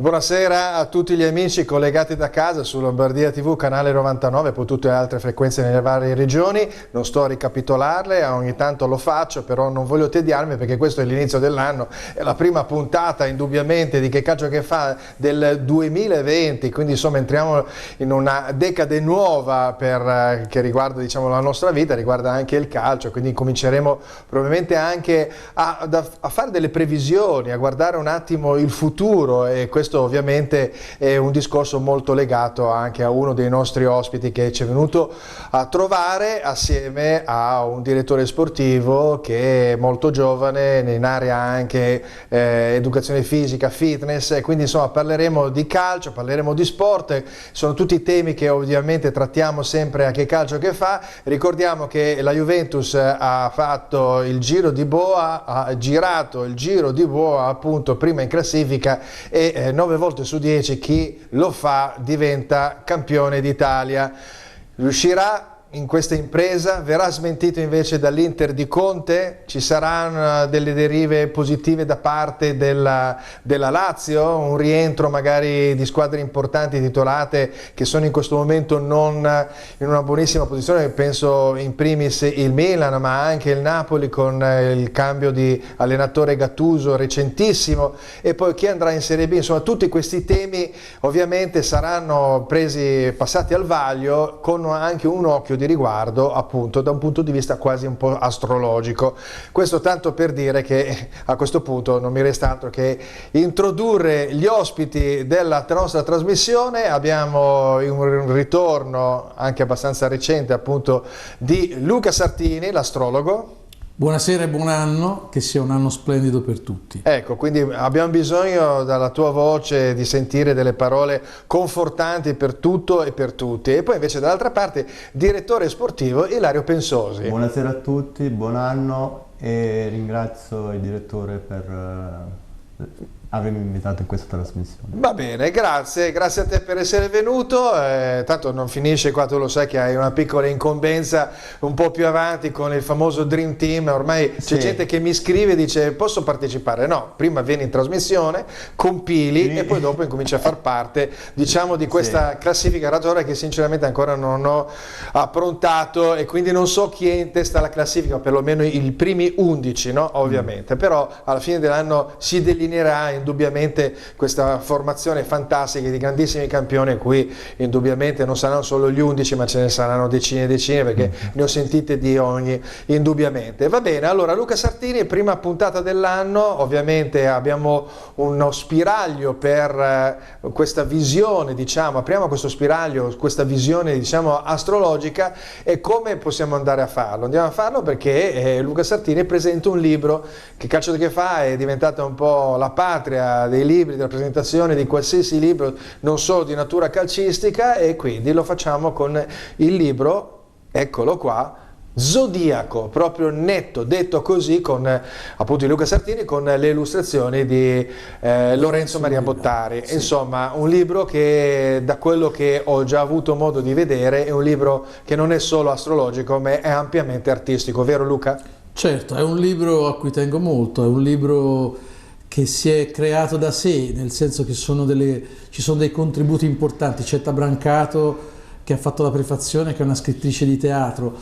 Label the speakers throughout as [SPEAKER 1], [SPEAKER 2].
[SPEAKER 1] Buonasera a tutti gli amici collegati da casa su Lombardia TV, canale 99, poi tutte le altre frequenze nelle varie regioni. Non sto a ricapitolarle, ogni tanto lo faccio, però non voglio tediarmi perché questo è l'inizio dell'anno, è la prima puntata indubbiamente di Che Calcio Che Fa del 2020, quindi insomma entriamo in una decade nuova che riguarda, diciamo, la nostra vita, riguarda anche il calcio, quindi cominceremo probabilmente anche a fare delle previsioni, a guardare un attimo il futuro, e questo ovviamente è un discorso molto legato anche a uno dei nostri ospiti che ci è venuto a trovare assieme a un direttore sportivo che è molto giovane, in area anche educazione fisica, fitness, e quindi insomma parleremo di calcio, parleremo di sport, sono tutti temi che ovviamente trattiamo sempre a Che Calcio Che Fa. Ricordiamo che la Juventus ha fatto il Giro di Boa, ha girato il Giro di Boa appunto prima in classifica, e 9 volte su 10 chi lo fa diventa campione d'Italia. Riuscirà in questa impresa? Verrà smentito invece dall'Inter di Conte? Ci saranno delle derive positive da parte della Lazio? Un rientro magari di squadre importanti titolate che sono in questo momento non in una buonissima posizione, penso in primis il Milan, ma anche il Napoli con il cambio di allenatore Gattuso recentissimo, e poi chi andrà in Serie B. Insomma, tutti questi temi ovviamente saranno passati al vaglio con anche un occhio di riguardo appunto da un punto di vista quasi un po' astrologico. Questo tanto per dire che a questo punto non mi resta altro che introdurre gli ospiti della nostra trasmissione. Abbiamo un ritorno anche abbastanza recente appunto di Luca Sartini, l'astrologo.
[SPEAKER 2] Buonasera e buon anno, che sia un anno splendido per tutti.
[SPEAKER 1] Ecco, quindi abbiamo bisogno dalla tua voce di sentire delle parole confortanti per tutto e per tutti. E poi invece dall'altra parte, direttore sportivo Ilario Pensosi.
[SPEAKER 3] Buonasera a tutti, buon anno, e ringrazio il direttore per avermi invitato in questa trasmissione.
[SPEAKER 1] Va bene, grazie a te per essere venuto, tanto non finisce qua, tu lo sai che hai una piccola incombenza un po' più avanti con il famoso Dream Team, ormai c'è gente che mi scrive e dice posso partecipare? No, prima vieni in trasmissione, compili e poi dopo incominci a far parte, diciamo, di questa classifica ratoria che sinceramente ancora non ho approntato, e quindi non so chi è in testa alla classifica, perlomeno i primi 11, no? Ovviamente, però alla fine dell'anno si delineerà indubbiamente questa formazione fantastica di grandissimi campioni, a cui indubbiamente non saranno solo gli 11 ma ce ne saranno decine e decine, perché ne ho sentite di ogni, indubbiamente. Va bene, allora Luca Sartini, prima puntata dell'anno, ovviamente abbiamo uno spiraglio per questa visione, diciamo, apriamo questo spiraglio, questa visione, diciamo, astrologica. E come possiamo andare a farlo? Andiamo a farlo perché Luca Sartini presenta un libro. Che Calcio Che Fa è diventata un po' la patria dei libri, della presentazione di qualsiasi libro, non solo di natura calcistica, e quindi lo facciamo con il libro, eccolo qua, Zodiaco, proprio netto, detto così, con appunto di Luca Sartini, con le illustrazioni di Lorenzo Maria Bottari. Sì. Insomma, un libro che, da quello che ho già avuto modo di vedere, è un libro che non è solo astrologico ma è ampiamente artistico, vero Luca?
[SPEAKER 2] Certo, è un libro a cui tengo molto, è un libro che si è creato da sé, nel senso che ci sono dei contributi importanti. C'è Brancato che ha fatto la prefazione, che è una scrittrice di teatro,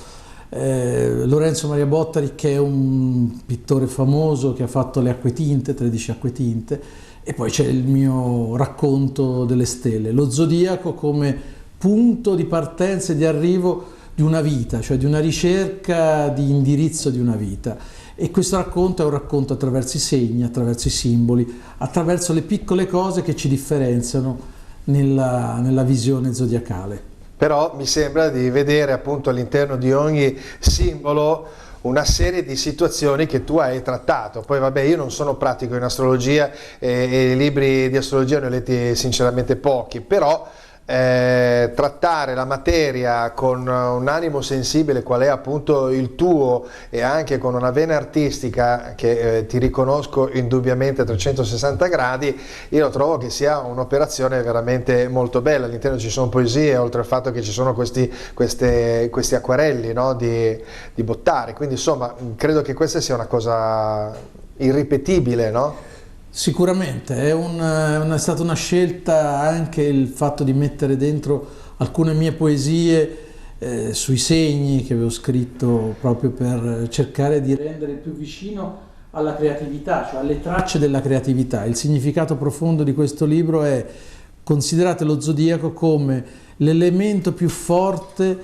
[SPEAKER 2] Lorenzo Maria Bottari che è un pittore famoso che ha fatto le acquetinte, 13 acquetinte, e poi c'è il mio racconto delle stelle, lo zodiaco come punto di partenza e di arrivo di una vita, cioè di una ricerca di indirizzo di una vita. E questo racconto è un racconto attraverso i segni, attraverso i simboli, attraverso le piccole cose che ci differenziano nella visione zodiacale.
[SPEAKER 1] Però mi sembra di vedere appunto all'interno di ogni simbolo una serie di situazioni che tu hai trattato. Poi vabbè, io non sono pratico in astrologia e i libri di astrologia ne ho letti sinceramente pochi, però trattare la materia con un animo sensibile qual è appunto il tuo, e anche con una vena artistica che ti riconosco indubbiamente a 360 gradi, io trovo che sia un'operazione veramente molto bella. All'interno ci sono poesie, oltre al fatto che ci sono questi acquarelli, no, di Bottari, quindi insomma credo che questa sia una cosa irripetibile, no?
[SPEAKER 2] Sicuramente, è stata una scelta anche il fatto di mettere dentro alcune mie poesie sui segni che avevo scritto proprio per cercare di rendere più vicino alla creatività, cioè alle tracce della creatività. Il significato profondo di questo libro è: considerate lo zodiaco come l'elemento più forte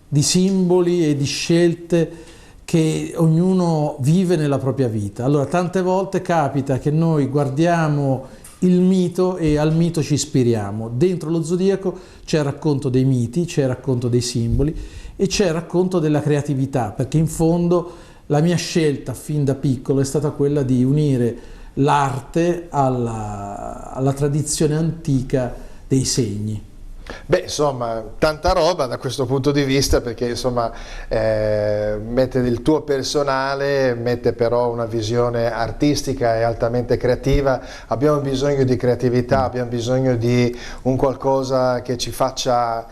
[SPEAKER 2] di simboli e di scelte che ognuno vive nella propria vita. Allora, tante volte capita che noi guardiamo il mito e al mito ci ispiriamo. Dentro lo zodiaco c'è il racconto dei miti, c'è il racconto dei simboli e c'è il racconto della creatività, perché in fondo la mia scelta fin da piccolo è stata quella di unire l'arte alla tradizione antica dei segni.
[SPEAKER 1] Beh, insomma, tanta roba da questo punto di vista, perché insomma mette il tuo personale, mette però una visione artistica e altamente creativa. Abbiamo bisogno di creatività, abbiamo bisogno di un qualcosa che ci faccia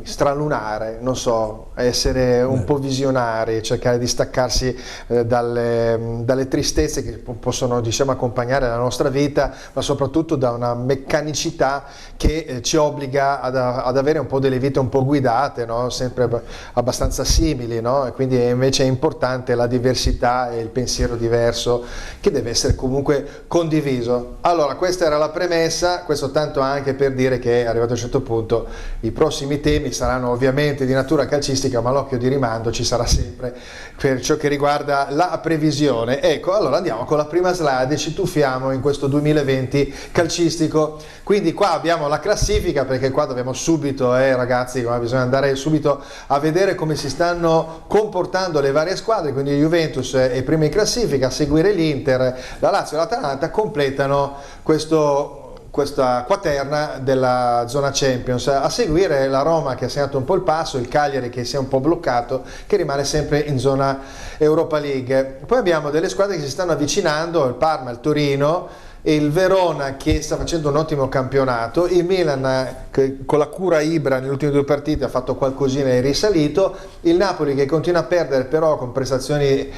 [SPEAKER 1] stralunare, non so, essere un po' visionari, cercare di staccarsi dalle tristezze che possono, diciamo, accompagnare la nostra vita, ma soprattutto da una meccanicità che ci obbliga ad avere un po' delle vite un po' guidate, no? Sempre abbastanza simili, no? E quindi invece è importante la diversità e il pensiero diverso che deve essere comunque condiviso. Allora, questa era la premessa, questo tanto anche per dire che arrivato a un certo punto i prossimi temi saranno ovviamente di natura calcistica, ma l'occhio di rimando ci sarà sempre per ciò che riguarda la previsione. Ecco, allora andiamo con la prima slide, ci tuffiamo in questo 2020 calcistico. Quindi qua abbiamo la classifica, perché qua dobbiamo subito, ragazzi, bisogna andare subito a vedere come si stanno comportando le varie squadre. Quindi Juventus è prima in classifica, a seguire l'Inter, la Lazio e l'Atalanta completano questa quaterna della zona Champions. A seguire la Roma, che ha segnato un po' il passo, il Cagliari che si è un po' bloccato, che rimane sempre in zona Europa League. Poi abbiamo delle squadre che si stanno avvicinando, il Parma, il Torino, e il Verona che sta facendo un ottimo campionato, il Milan che con la cura Ibra nelle ultime 2 partite ha fatto qualcosina e è risalito, il Napoli che continua a perdere però con prestazioni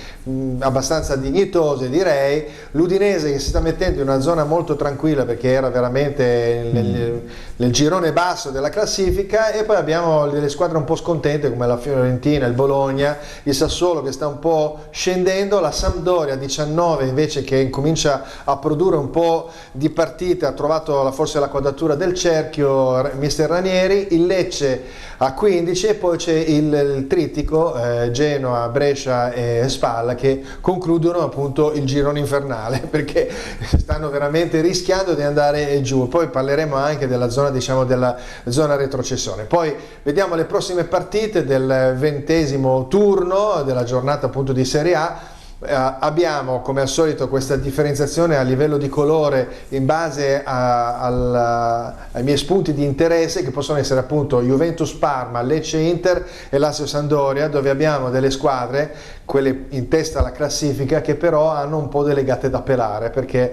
[SPEAKER 1] abbastanza dignitose, direi, l'Udinese che si sta mettendo in una zona molto tranquilla perché era veramente nel girone basso della classifica, e poi abbiamo delle squadre un po' scontente come la Fiorentina, il Bologna, il Sassuolo che sta un po' scendendo, la Sampdoria 19 invece che incomincia a produrre un po' di partite, ha trovato forse la quadratura del cerchio mister Ranieri, il Lecce a 15 e poi c'è il trittico Genoa, Brescia e Spal che concludono appunto il girone infernale perché stanno veramente rischiando di andare giù. Poi parleremo anche della zona, diciamo, della zona retrocessione. Poi vediamo le prossime partite del 20° turno della giornata appunto di Serie A. Abbiamo come al solito questa differenziazione a livello di colore in base ai miei spunti di interesse, che possono essere appunto Juventus Parma, Lecce Inter e Lazio Sampdoria, dove abbiamo delle squadre, quelle in testa alla classifica, che però hanno un po' delle gatte da pelare, perché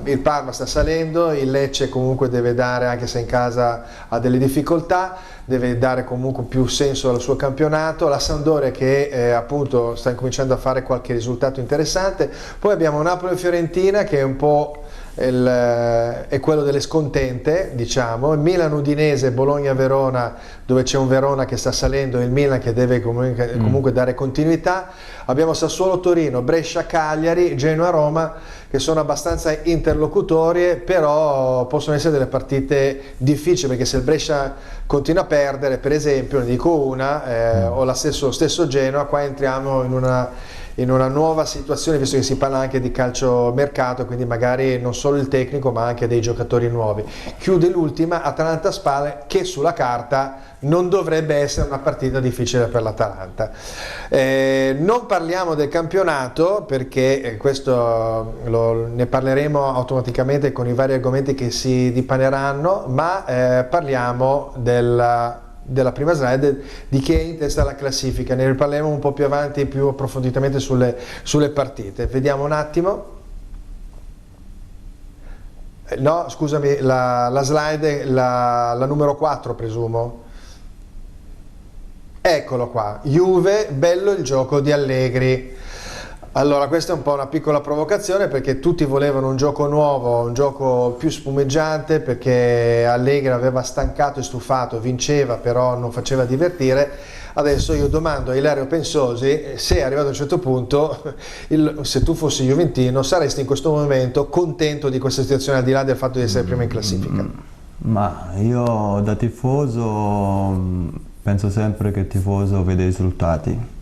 [SPEAKER 1] il Parma sta salendo, il Lecce comunque deve dare, anche se in casa ha delle difficoltà, deve dare comunque più senso al suo campionato, la Sampdoria che appunto sta incominciando a fare qualche risultato interessante. Poi abbiamo Napoli e Fiorentina che è un po' è quello delle scontente, diciamo, il Milan Udinese, Bologna Verona, dove c'è un Verona che sta salendo e il Milan che deve comunque dare continuità. Abbiamo Sassuolo Torino, Brescia Cagliari, Genoa Roma, che sono abbastanza interlocutorie, però possono essere delle partite difficili, perché se il Brescia continua a perdere, per esempio, ne dico una, o lo stesso Genoa, qua entriamo in una nuova situazione, visto che si parla anche di calcio mercato, quindi magari non solo il tecnico ma anche dei giocatori nuovi. Chiude l'ultima Atalanta Spal, che sulla carta non dovrebbe essere una partita difficile per l'Atalanta. Non parliamo del campionato perché questo ne parleremo automaticamente con i vari argomenti che si dipaneranno, ma parliamo della prima slide, di chi è in testa alla classifica. Ne riparleremo un po' più avanti, più approfonditamente sulle partite. Vediamo un attimo. No, scusami, la slide, la numero 4 presumo. Eccolo qua, Juve, bello il gioco di Allegri. Allora, questa è un po' una piccola provocazione, perché tutti volevano un gioco nuovo, un gioco più spumeggiante, perché Allegri aveva stancato e stufato, vinceva però non faceva divertire. Adesso io domando a Ilario Pensosi se arrivato a un certo punto, se tu fossi juventino, saresti in questo momento contento di questa situazione, al di là del fatto di essere prima in classifica?
[SPEAKER 3] Ma io da tifoso penso sempre che il tifoso vede i risultati.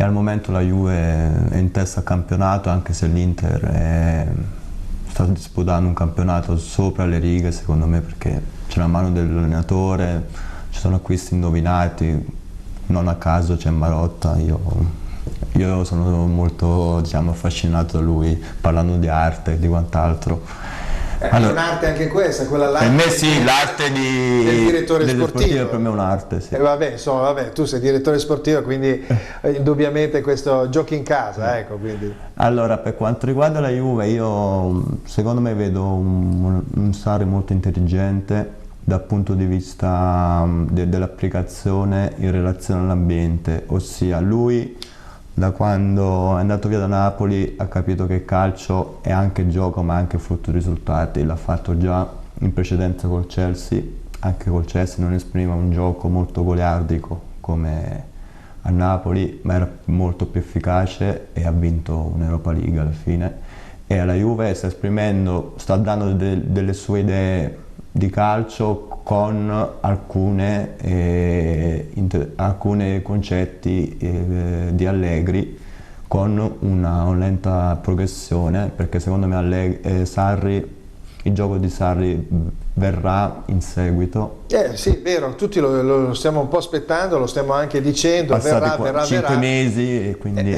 [SPEAKER 3] E al momento la Juve è in testa al campionato, anche se l'Inter sta disputando un campionato sopra le righe, secondo me, perché c'è la mano dell'allenatore, ci sono acquisti indovinati, non a caso c'è Marotta. Io sono molto, diciamo, affascinato da lui, parlando di arte e di quant'altro.
[SPEAKER 1] Allora, è un'arte anche questa, quella là.
[SPEAKER 3] Per me sì, l'arte
[SPEAKER 1] del direttore sportivo.
[SPEAKER 3] Per me è un'arte, sì.
[SPEAKER 1] Vabbè, insomma, vabbè, tu sei direttore sportivo, quindi indubbiamente questo giochi in casa, ecco, quindi.
[SPEAKER 3] Allora, per quanto riguarda la Juve, io secondo me vedo un Sarri molto intelligente dal punto di vista dell'applicazione in relazione all'ambiente, ossia lui da quando è andato via da Napoli ha capito che il calcio è anche gioco ma anche frutto di risultati. L'ha fatto già in precedenza col Chelsea, anche col Chelsea non esprimeva un gioco molto goliardico come a Napoli, ma era molto più efficace e ha vinto un'Europa League alla fine. E alla Juve sta esprimendo, sta dando delle sue idee di calcio con alcuni concetti di Allegri, con una lenta progressione, perché secondo me il gioco di Sarri verrà in seguito.
[SPEAKER 1] Sì, vero, tutti lo stiamo un po' aspettando, lo stiamo anche dicendo, verrà
[SPEAKER 3] 5 mesi e quindi...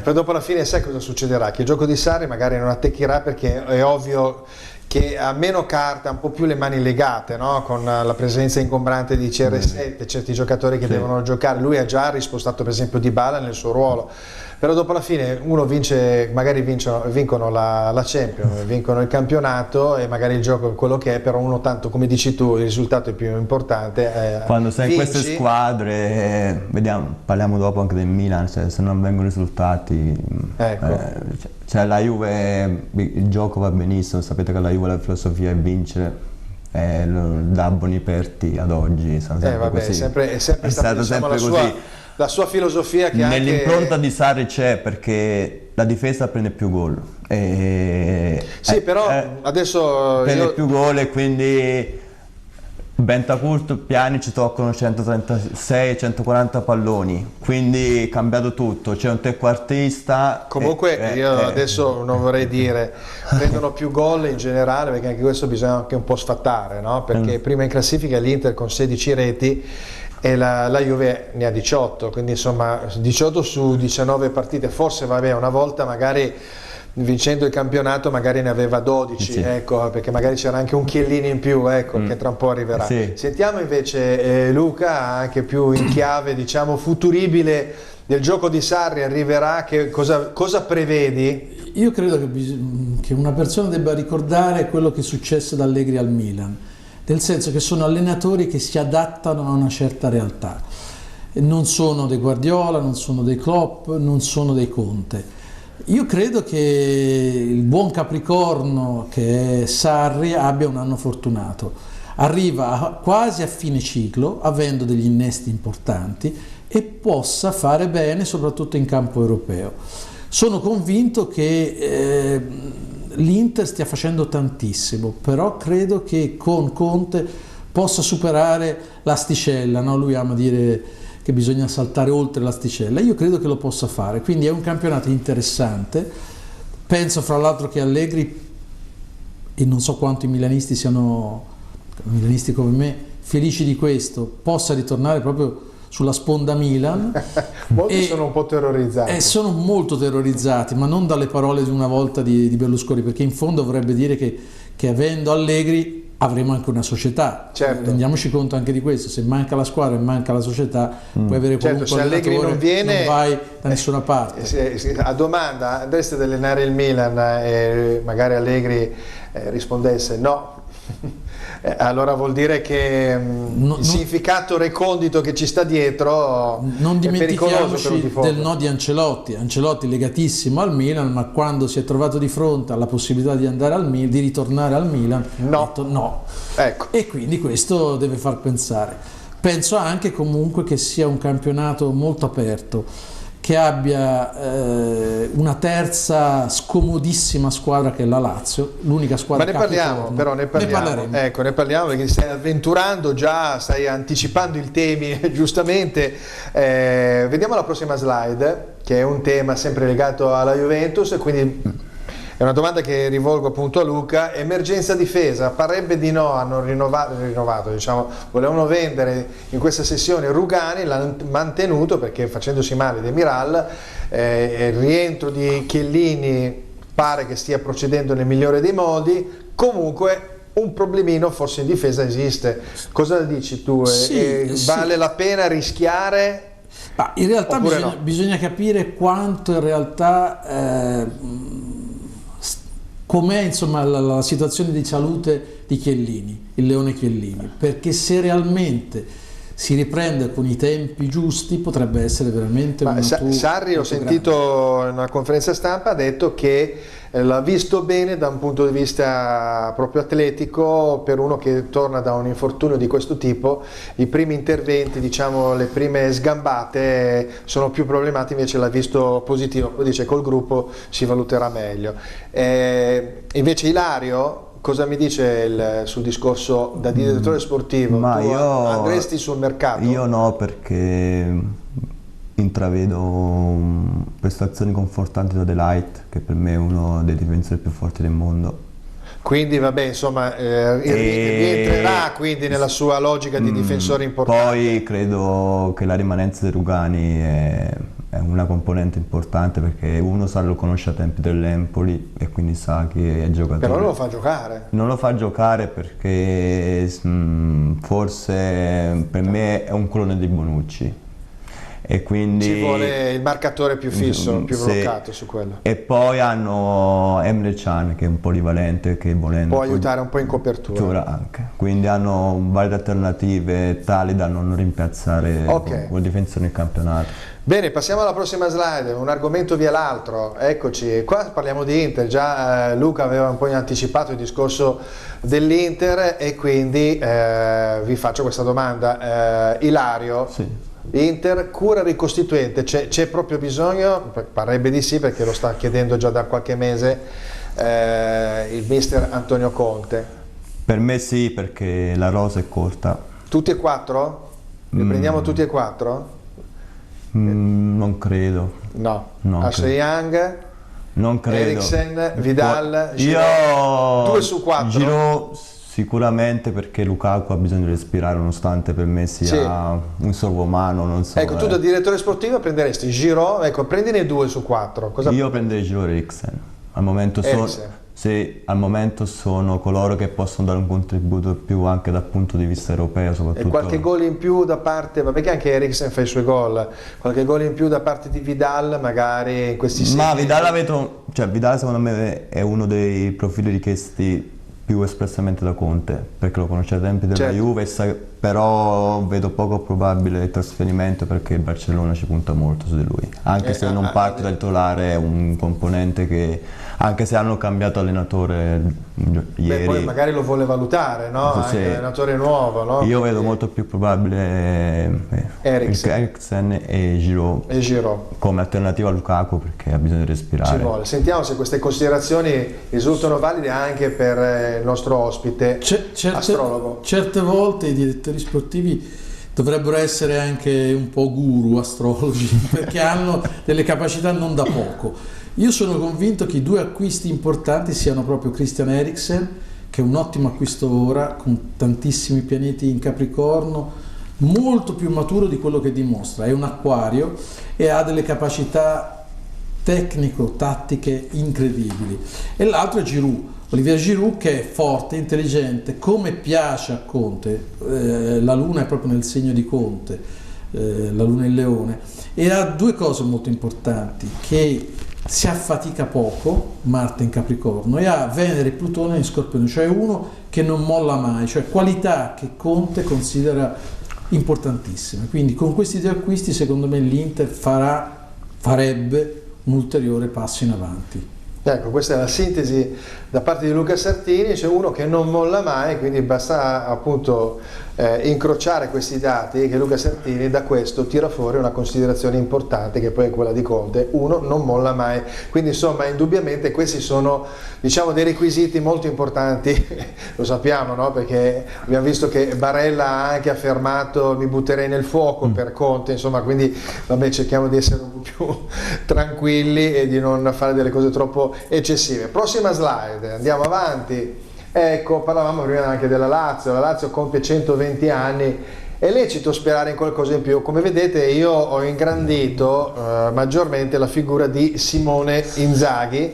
[SPEAKER 1] Poi dopo alla fine sai cosa succederà? Che il gioco di Sarri magari non attecchirà, perché è ovvio che ha meno carte, ha un po' più le mani legate, no? Con la presenza ingombrante di CR7, certi giocatori che devono giocare. Lui ha già rispostato per esempio Dybala nel suo ruolo, però dopo alla fine uno vince, magari vincono la Champions, vincono il campionato e magari il gioco è quello che è, però uno tanto, come dici tu, il risultato è più importante.
[SPEAKER 3] Quando sei in queste squadre, vediamo, parliamo dopo anche del Milan, cioè, se non vengono risultati, ecco. Cioè la Juve, il gioco va benissimo, sapete che la Juve la filosofia è vincere, da Boniperti ad oggi sono sempre così.
[SPEAKER 1] È sempre stata diciamo, la sua filosofia che
[SPEAKER 3] nell'impronta di Sarri c'è, perché la difesa prende più gol.
[SPEAKER 1] Sì, però adesso
[SPEAKER 3] prende più gol e quindi Bentancur, Pjanic toccano 136-140 palloni, quindi è cambiato tutto, c'è un trequartista.
[SPEAKER 1] Comunque io adesso non vorrei dire prendono più gol in generale, perché anche questo bisogna anche un po' sfattare, no? Perché prima in classifica l'Inter con 16 reti e la Juve ne ha 18, quindi insomma 18 su 19 partite, forse vabbè una volta magari vincendo il campionato magari ne aveva 12, ecco, perché magari c'era anche un Chiellini in più, ecco, che tra un po' arriverà. Sentiamo invece Luca, anche più in chiave diciamo futuribile del gioco di Sarri, arriverà, cosa prevedi?
[SPEAKER 2] Io credo che una persona debba ricordare quello che successe da Allegri al Milan, nel senso che sono allenatori che si adattano a una certa realtà, non sono dei Guardiola, non sono dei Klopp, non sono dei Conte. Io credo che il buon Capricorno che è Sarri abbia un anno fortunato, arriva quasi a fine ciclo avendo degli innesti importanti e possa fare bene soprattutto in campo europeo. Sono convinto che l'Inter stia facendo tantissimo, però credo che con Conte possa superare l'asticella, no? Lui ama dire che bisogna saltare oltre l'asticella, io credo che lo possa fare, quindi è un campionato interessante. Penso fra l'altro che Allegri, e non so quanto i milanisti siano, milanisti come me, felici di questo, possa ritornare proprio sulla sponda Milan.
[SPEAKER 1] Molti sono un po' terrorizzati.
[SPEAKER 2] Sono molto terrorizzati, ma non dalle parole di una volta di Berlusconi, perché in fondo vorrebbe dire che avendo Allegri avremo anche una società.
[SPEAKER 1] Certo.
[SPEAKER 2] Rendiamoci conto anche di questo: se manca la squadra e manca la società, puoi avere qualunque
[SPEAKER 1] se Allegri non viene,
[SPEAKER 2] non vai da nessuna parte.
[SPEAKER 1] A domanda, andreste ad allenare il Milan e magari Allegri rispondesse no, Allora vuol dire che il significato recondito che ci sta dietro
[SPEAKER 2] non
[SPEAKER 1] è pericoloso per un
[SPEAKER 2] dimentichiamoci
[SPEAKER 1] tifoso.
[SPEAKER 2] del no di Ancelotti. Ancelotti legatissimo al Milan, ma quando si è trovato di fronte alla possibilità di andare al Milan, di ritornare al Milan,
[SPEAKER 1] No.
[SPEAKER 2] ha detto no.
[SPEAKER 1] Ecco.
[SPEAKER 2] E quindi questo deve far pensare. Penso anche comunque che sia un campionato molto aperto, che abbia una terza scomodissima squadra che è la Lazio, l'unica squadra.
[SPEAKER 1] Ma ne parliamo, però ne parliamo. Ecco, ne parliamo perché stai avventurando già, stai anticipando i temi giustamente. Vediamo la prossima slide, che è un tema sempre legato alla Juventus, quindi è una domanda che rivolgo appunto a Luca. Emergenza difesa, parrebbe di no, hanno rinnovato, diciamo, volevano vendere in questa sessione Rugani, l'hanno mantenuto perché facendosi male Demiral, il rientro di Chiellini pare che stia procedendo nel migliore dei modi. Comunque un problemino forse in difesa esiste. Cosa dici tu? Vale la pena rischiare?
[SPEAKER 2] Ma in realtà bisogna capire quanto in realtà com'è insomma la situazione di salute di Chiellini, il Leone Chiellini, perché se realmente si riprende con i tempi giusti potrebbe essere veramente un
[SPEAKER 1] Sarri, ho sentito in una conferenza stampa, ha detto che l'ha visto bene da un punto di vista proprio atletico. Per uno che torna da un infortunio di questo tipo, i primi interventi, diciamo le prime sgambate sono più problematiche, invece l'ha visto positivo, poi dice col gruppo si valuterà meglio. Invece Ilario, cosa mi dice sul discorso da direttore sportivo?
[SPEAKER 3] Ma
[SPEAKER 1] tu
[SPEAKER 3] io
[SPEAKER 1] andresti sul mercato?
[SPEAKER 3] Io no, perché intravedo prestazioni confortanti da De Ligt, che per me è uno dei difensori più forti del mondo.
[SPEAKER 1] Quindi vabbè, insomma, rientrerà quindi nella sua logica di difensore importante.
[SPEAKER 3] Poi credo che la rimanenza di Rugani è una componente importante, perché uno lo conosce a tempi dell'Empoli e quindi sa che è giocatore.
[SPEAKER 1] Però non lo fa giocare.
[SPEAKER 3] Non lo fa giocare perché forse per me è un clone di Bonucci. E quindi
[SPEAKER 1] ci vuole il marcatore più fisso, più bloccato su quello.
[SPEAKER 3] E poi hanno Emre Can, che è un polivalente, che volendo
[SPEAKER 1] può aiutare un po' in copertura
[SPEAKER 3] anche. Quindi hanno varie alternative tali da non rimpiazzare quel difensore nel campionato.
[SPEAKER 1] Bene, passiamo alla prossima slide, un argomento via l'altro. Eccoci, qua parliamo di Inter. Già Luca aveva un po' anticipato il discorso dell'Inter e quindi vi faccio questa domanda. Ilario,
[SPEAKER 3] sì.
[SPEAKER 1] Inter, cura ricostituente, c'è proprio bisogno? Parrebbe di sì, perché lo sta chiedendo già da qualche mese il mister Antonio Conte.
[SPEAKER 3] Per me sì, perché la rosa è corta.
[SPEAKER 1] Tutti e quattro? Li prendiamo tutti e quattro?
[SPEAKER 3] Non credo.
[SPEAKER 1] No.
[SPEAKER 3] Ashley
[SPEAKER 1] Young,
[SPEAKER 3] non credo.
[SPEAKER 1] Eriksen, Vidal, Giroud, 2 su 4.
[SPEAKER 3] Giroud sicuramente, perché Lukaku ha bisogno di respirare, nonostante per me sia un sovrumano, non so.
[SPEAKER 1] Ecco, tu da direttore sportivo prenderesti Giroud, ecco, prendine 2 su 4.
[SPEAKER 3] Io prenderei Giroud e Eriksen. Al momento sono coloro che possono dare un contributo più anche dal punto di vista europeo, soprattutto.
[SPEAKER 1] E qualche gol in più da parte, vabbè che anche Eriksen fa i suoi gol, qualche gol in più da parte di Vidal magari in questi
[SPEAKER 3] Ma Vidal secondo me è uno dei profili richiesti più espressamente da Conte, perché lo conosce ai tempi della Juve, però vedo poco probabile il trasferimento, perché il Barcellona ci punta molto su di lui, anche se non parte da titolare, è un componente che, anche se hanno cambiato allenatore ieri,
[SPEAKER 1] poi magari lo vuole valutare, no? Anche l'allenatore nuovo, no?
[SPEAKER 3] Io vedo molto più probabile Eriksen e Giroud come alternativa a Lukaku, perché ha bisogno di respirare.
[SPEAKER 1] Ci vuole. Sentiamo se queste considerazioni risultano valide anche per il nostro ospite astrologo.
[SPEAKER 2] Certe volte i direttori sportivi dovrebbero essere anche un po' guru astrologi, perché hanno delle capacità non da poco. Io sono convinto che i 2 acquisti importanti siano proprio Christian Eriksen, che è un ottimo acquisto ora, con tantissimi pianeti in Capricorno, molto più maturo di quello che dimostra, è un acquario e ha delle capacità tecnico-tattiche incredibili. E l'altro è Giroud, Olivier Giroud, che è forte, intelligente, come piace a Conte. La luna è proprio nel segno di Conte, la luna in Leone, e ha 2 cose molto importanti: che si affatica poco, Marte in Capricorno, e ha Venere e Plutone in Scorpione, cioè uno che non molla mai, cioè qualità che Conte considera importantissime. Quindi con questi due acquisti secondo me l'Inter farebbe un ulteriore passo in avanti.
[SPEAKER 1] Ecco, questa è la sintesi da parte di Luca Sartini, c'è uno che non molla mai, quindi basta appunto incrociare questi dati che Luca Sartini da questo tira fuori una considerazione importante che poi è quella di Conte, uno non molla mai, quindi insomma indubbiamente questi sono diciamo dei requisiti molto importanti, lo sappiamo, no? Perché abbiamo visto che Barella ha anche affermato mi butterei nel fuoco per Conte, insomma, quindi vabbè, cerchiamo di essere un po' più tranquilli e di non fare delle cose troppo eccessive. Prossima slide, andiamo avanti. Ecco, parlavamo prima anche della Lazio, la Lazio compie 120 anni, è lecito sperare in qualcosa in più. Come vedete io ho ingrandito maggiormente la figura di Simone Inzaghi,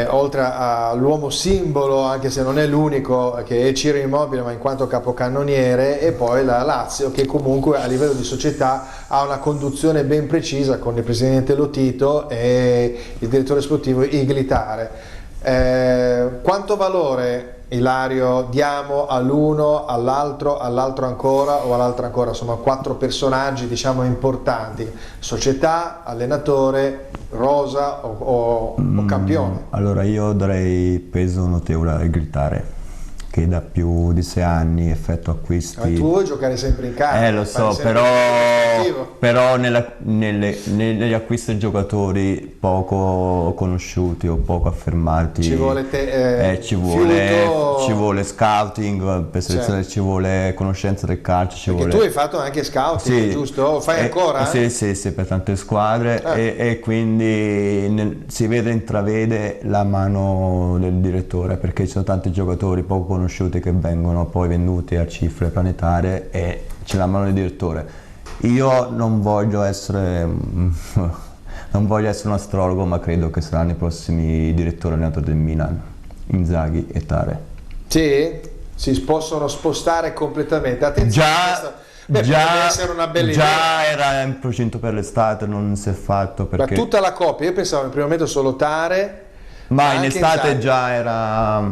[SPEAKER 1] oltre all'uomo simbolo, anche se non è l'unico, che è Ciro Immobile, ma in quanto capocannoniere, e poi la Lazio che comunque a livello di società ha una conduzione ben precisa con il presidente Lotito e il direttore sportivo Iglitare. Quanto valore, Ilario, diamo all'uno, all'altro ancora o all'altro ancora? Insomma, 4 personaggi diciamo importanti: società, allenatore, rosa o campione.
[SPEAKER 3] Allora io darei peso notevole a Iglitare, che da più di 6 anni effettua acquisti.
[SPEAKER 1] Ma tu vuoi giocare sempre in casa?
[SPEAKER 3] Lo so, però negli acquisti di giocatori poco conosciuti o poco affermati
[SPEAKER 1] ci vuole
[SPEAKER 3] ci vuole scouting per selezionare, ci vuole conoscenza del calcio,
[SPEAKER 1] perché tu hai fatto anche scouting,
[SPEAKER 3] sì,
[SPEAKER 1] giusto? O fai ancora?
[SPEAKER 3] Sì, per tante squadre e quindi si intravede la mano del direttore, perché ci sono tanti giocatori poco conosciuti che vengono poi venduti a cifre planetarie e c'è la mano del direttore. Io non voglio essere un astrologo, ma credo che saranno i prossimi direttori allenatori del Milan, Inzaghi e Tare.
[SPEAKER 1] Sì? Si possono spostare completamente. Attenzione, potrebbe essere una bella idea.
[SPEAKER 3] Già era in procinto per l'estate, non si è fatto perché...
[SPEAKER 1] Ma tutta la coppia, io pensavo in primo momento solo Tare,
[SPEAKER 3] ma in estate già era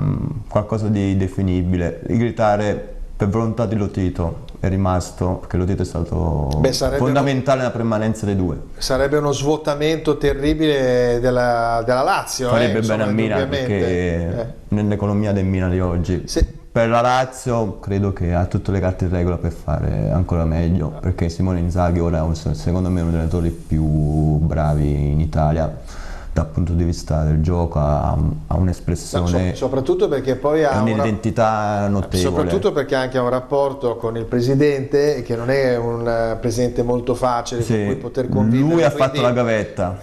[SPEAKER 3] qualcosa di definibile. Iglitare per volontà di Lotito è rimasto, perché Lotito è stato fondamentale nella permanenza dei due.
[SPEAKER 1] Sarebbe uno svuotamento terribile della Lazio.
[SPEAKER 3] Farebbe bene a Milan, perché nell'economia del Milan di oggi. Per la Lazio credo che ha tutte le carte in regola per fare ancora meglio, perché Simone Inzaghi ora è secondo me uno degli allenatori più bravi in Italia. Dal punto di vista del gioco ha un'espressione,
[SPEAKER 1] soprattutto perché poi ha
[SPEAKER 3] un'identità notevole,
[SPEAKER 1] soprattutto perché ha anche un rapporto con il presidente che non è un presidente molto facile con cui poter convivere.
[SPEAKER 3] Lui ha fatto la gavetta,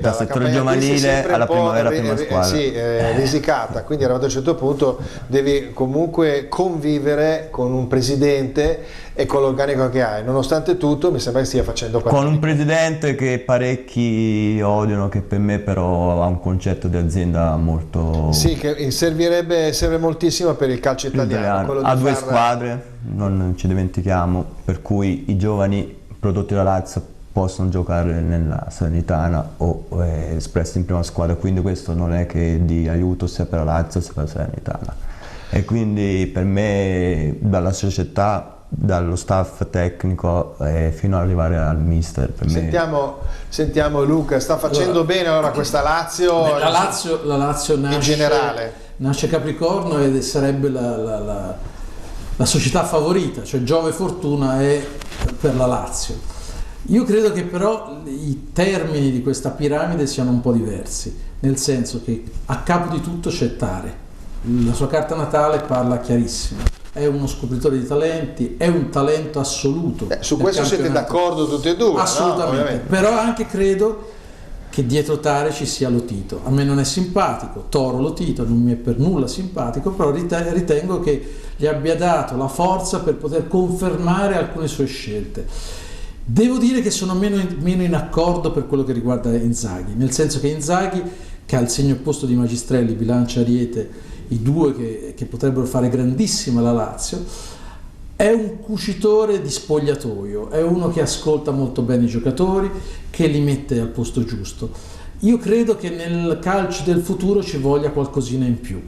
[SPEAKER 1] da
[SPEAKER 3] settore giovanile alla primavera prima squadra,
[SPEAKER 1] risicata, quindi arrivato a un certo punto devi comunque convivere con un presidente e con l'organico che hai. Nonostante tutto mi sembra che stia facendo qualcosa.
[SPEAKER 3] Con un presidente che parecchi odiano, che per me però ha un concetto di azienda molto...
[SPEAKER 1] Sì, che serve moltissimo per il calcio italiano.
[SPEAKER 3] Ha due squadre, non ci dimentichiamo, per cui i giovani prodotti da Lazio possono giocare nella Salernitana o espressi in prima squadra, quindi questo non è che di aiuto sia per la Lazio sia per la Salernitana. E quindi per me dalla società, dallo staff tecnico fino ad arrivare al mister, per
[SPEAKER 1] sentiamo Luca, sta facendo bene allora questa Lazio?
[SPEAKER 2] La Lazio nasce,
[SPEAKER 1] in generale
[SPEAKER 2] nasce Capricorno ed sarebbe la società favorita, cioè Giove Fortuna è per la Lazio. Io credo che però i termini di questa piramide siano un po' diversi, nel senso che a capo di tutto c'è Tare, la sua carta natale parla chiarissimo. È uno scopritore di talenti, è un talento assoluto.
[SPEAKER 1] Su questo siete d'accordo tutti e due?
[SPEAKER 2] Assolutamente,
[SPEAKER 1] no?
[SPEAKER 2] Però anche credo che dietro Tare ci sia Lotito. A me non è simpatico, Toro Lotito non mi è per nulla simpatico, però ritengo che gli abbia dato la forza per poter confermare alcune sue scelte. Devo dire che sono meno in accordo per quello che riguarda Inzaghi, nel senso che Inzaghi, che ha il segno opposto di Magistrelli, Bilancia, Ariete, i due che potrebbero fare grandissima la Lazio, è un cucitore di spogliatoio, è uno che ascolta molto bene i giocatori, che li mette al posto giusto. Io credo che nel calcio del futuro ci voglia qualcosina in più.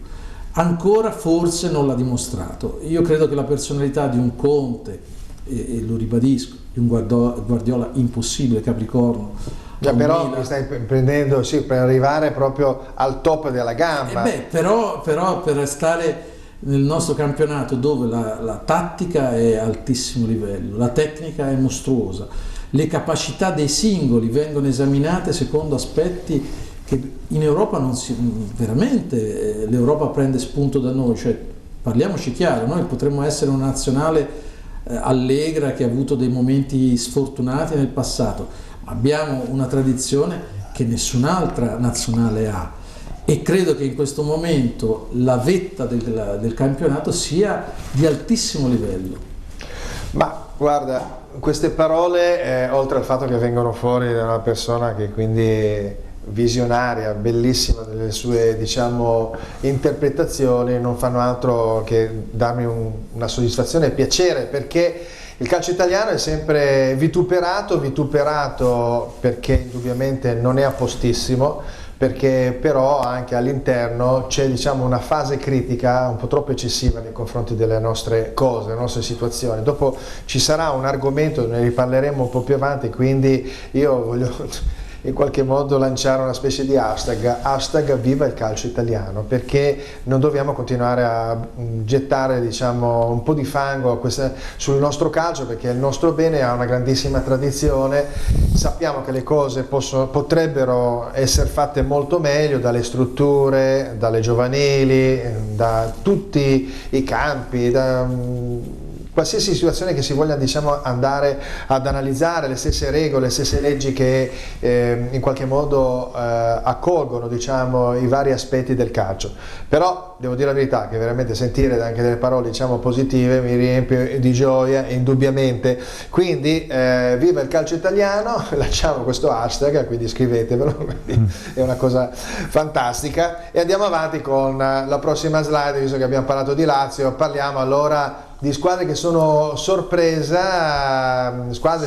[SPEAKER 2] Ancora forse non l'ha dimostrato. Io credo che la personalità di un Conte, e lo ribadisco, di un Guardiola impossibile, Capricorno.
[SPEAKER 1] Però mi stai prendendo, sì, per arrivare proprio al top della gamma.
[SPEAKER 2] Però per stare nel nostro campionato dove la tattica è a altissimo livello, la tecnica è mostruosa, le capacità dei singoli vengono esaminate secondo aspetti che in Europa non si... veramente l'Europa prende spunto da noi, cioè parliamoci chiaro, noi potremmo essere una nazionale allegra che ha avuto dei momenti sfortunati nel passato, ma abbiamo una tradizione che nessun'altra nazionale ha. E credo che in questo momento la vetta del campionato sia di altissimo livello.
[SPEAKER 1] Ma guarda, queste parole, oltre al fatto che vengono fuori da una persona che quindi visionaria, bellissima delle sue, diciamo, interpretazioni, non fanno altro che darmi una soddisfazione e piacere, perché il calcio italiano è sempre vituperato perché indubbiamente non è a postissimo, perché però anche all'interno c'è, diciamo, una fase critica un po' troppo eccessiva nei confronti delle nostre cose, delle nostre situazioni. Dopo ci sarà un argomento, ne riparleremo un po' più avanti, quindi io voglio in qualche modo lanciare una specie di hashtag viva il calcio italiano, perché non dobbiamo continuare a gettare, diciamo, un po' di fango sul nostro calcio, perché il nostro bene ha una grandissima tradizione, sappiamo che le cose potrebbero essere fatte molto meglio, dalle strutture, dalle giovanili, da tutti i campi, da qualsiasi situazione che si voglia, diciamo, andare ad analizzare, le stesse regole, le stesse leggi che in qualche modo accolgono, diciamo, i vari aspetti del calcio. Però devo dire la verità che veramente sentire anche delle parole, diciamo, positive mi riempie di gioia, indubbiamente. Quindi viva il calcio italiano, lanciamo questo hashtag, quindi scrivetevelo, è una cosa fantastica. E andiamo avanti con la prossima slide, visto che abbiamo parlato di Lazio, parliamo allora di squadre che sono squadre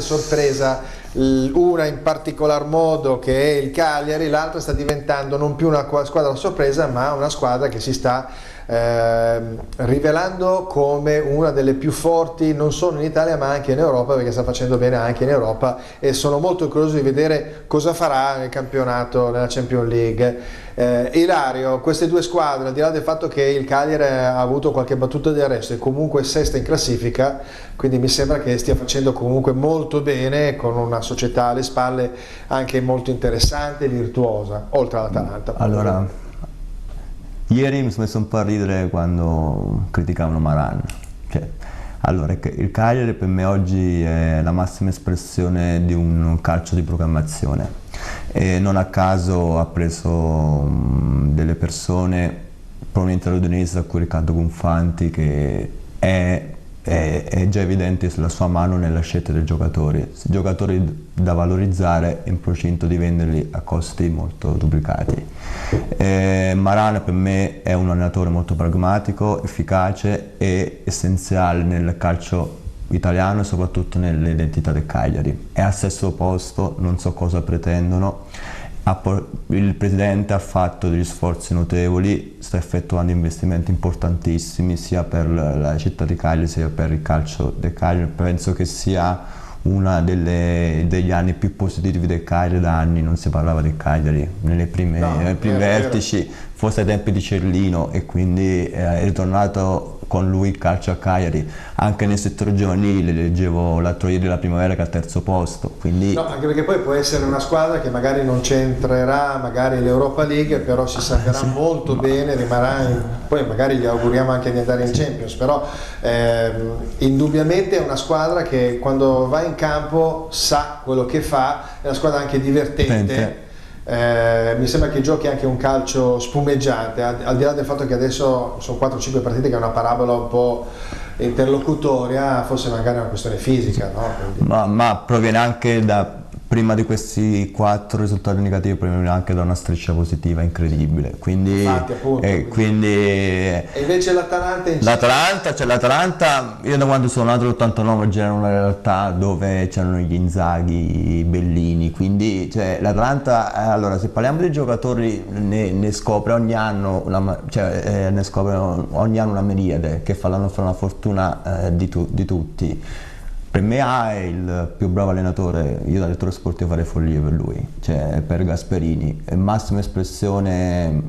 [SPEAKER 1] sorpresa, una in particolar modo che è il Cagliari, l'altra sta diventando non più una squadra sorpresa ma una squadra che si sta rivelando come una delle più forti non solo in Italia ma anche in Europa, perché sta facendo bene anche in Europa, e sono molto curioso di vedere cosa farà nel campionato, nella Champions League. Ilario, queste due squadre, al di là del fatto che il Cagliari ha avuto qualche battuta di arresto, è comunque sesta in classifica, quindi mi sembra che stia facendo comunque molto bene, con una società alle spalle anche molto interessante e virtuosa, oltre all'Atalanta.
[SPEAKER 3] Allora, ieri mi sono messo un po' a ridere quando criticavano Maran. Allora, il Cagliari per me oggi è la massima espressione di un calcio di programmazione, e non a caso ha preso delle persone provenienti dall'Udinese, da cui Riccardo Gonfanti, che è già evidente la sua mano nella scelta dei giocatori da valorizzare, in procinto di venderli a costi molto duplicati. Maran per me è un allenatore molto pragmatico, efficace e essenziale nel calcio italiano e soprattutto nell'identità del Cagliari. È al sesto posto, non so cosa pretendono. Il presidente ha fatto degli sforzi notevoli, sta effettuando investimenti importantissimi sia per la città di Cagliari sia per il calcio del Cagliari. Penso che sia uno degli anni più positivi del Cagliari. Da anni non si parlava del Cagliari nei primi vertici, forse ai tempi di Cerlino, e quindi è ritornato con lui il calcio a Cagliari. Anche nel settore giovanile leggevo l'altro ieri la Primavera che è al terzo posto, quindi...
[SPEAKER 1] No, anche perché poi può essere una squadra che magari non c'entrerà magari l'Europa League, però si salverà molto bene, poi magari gli auguriamo anche di andare in Champions, però indubbiamente è una squadra che quando va in campo sa quello che fa, è una squadra anche divertente. Mi sembra che giochi anche un calcio spumeggiante, al di là del fatto che adesso sono 4-5 partite, che è una parabola un po' interlocutoria, forse magari è una questione fisica, no?
[SPEAKER 3] Ma proviene anche da prima di questi 4 risultati negativi proviamo anche da una striscia positiva incredibile, quindi,
[SPEAKER 1] infatti, appunto,
[SPEAKER 3] e
[SPEAKER 1] invece
[SPEAKER 3] l'Atalanta, io da quando sono nato nell'89 c'era una realtà dove c'erano gli Inzaghi, i Bellini, quindi cioè, l'Atalanta, allora se parliamo dei giocatori ne scopre ogni anno una miriade che fanno una fortuna di tutti. Per me è il più bravo allenatore, io da direttore sportivo farei follie per lui, cioè per Gasperini, è massima espressione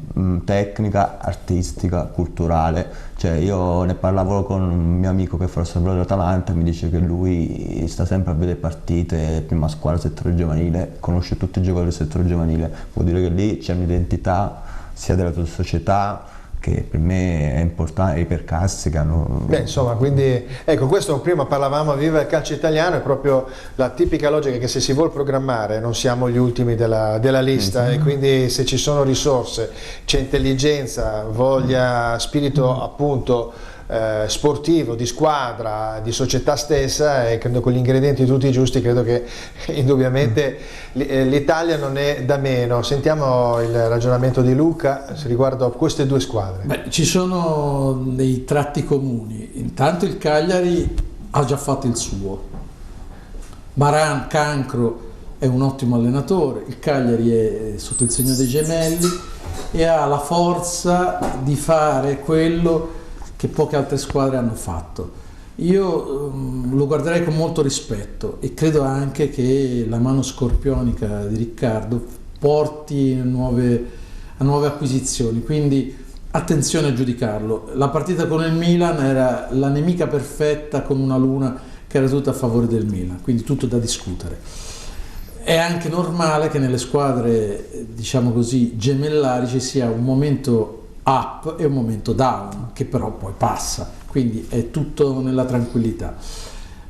[SPEAKER 3] tecnica, artistica, culturale, cioè io ne parlavo con un mio amico che fa il sabato dell'Atalanta e mi dice che lui sta sempre a vedere partite, prima squadra, settore giovanile, conosce tutti i giocatori del settore giovanile, vuol dire che lì c'è un'identità sia della tua società, che per me è importante, i percassi che hanno...
[SPEAKER 1] Beh, insomma, quindi ecco, questo prima parlavamo, viva il calcio italiano, è proprio la tipica logica che se si vuol programmare non siamo gli ultimi della lista, e quindi se ci sono risorse, c'è intelligenza, voglia, spirito appunto sportivo, di squadra, di società stessa, e credo con gli ingredienti tutti giusti, credo che indubbiamente l'Italia non è da meno. Sentiamo il ragionamento di Luca riguardo a queste due squadre.
[SPEAKER 2] Beh, ci sono dei tratti comuni. Intanto il Cagliari ha già fatto il suo. Maran, cancro, è un ottimo allenatore, il Cagliari è sotto il segno dei gemelli e ha la forza di fare quello che poche altre squadre hanno fatto. Io lo guarderei con molto rispetto e credo anche che la mano scorpionica di Riccardo porti a nuove acquisizioni, quindi attenzione a giudicarlo. La partita con il Milan era la nemica perfetta, con una luna che era tutta a favore del Milan, quindi tutto da discutere. È anche normale che nelle squadre, diciamo così, gemellari ci sia un momento up e un momento down, che però poi passa, quindi è tutto nella tranquillità.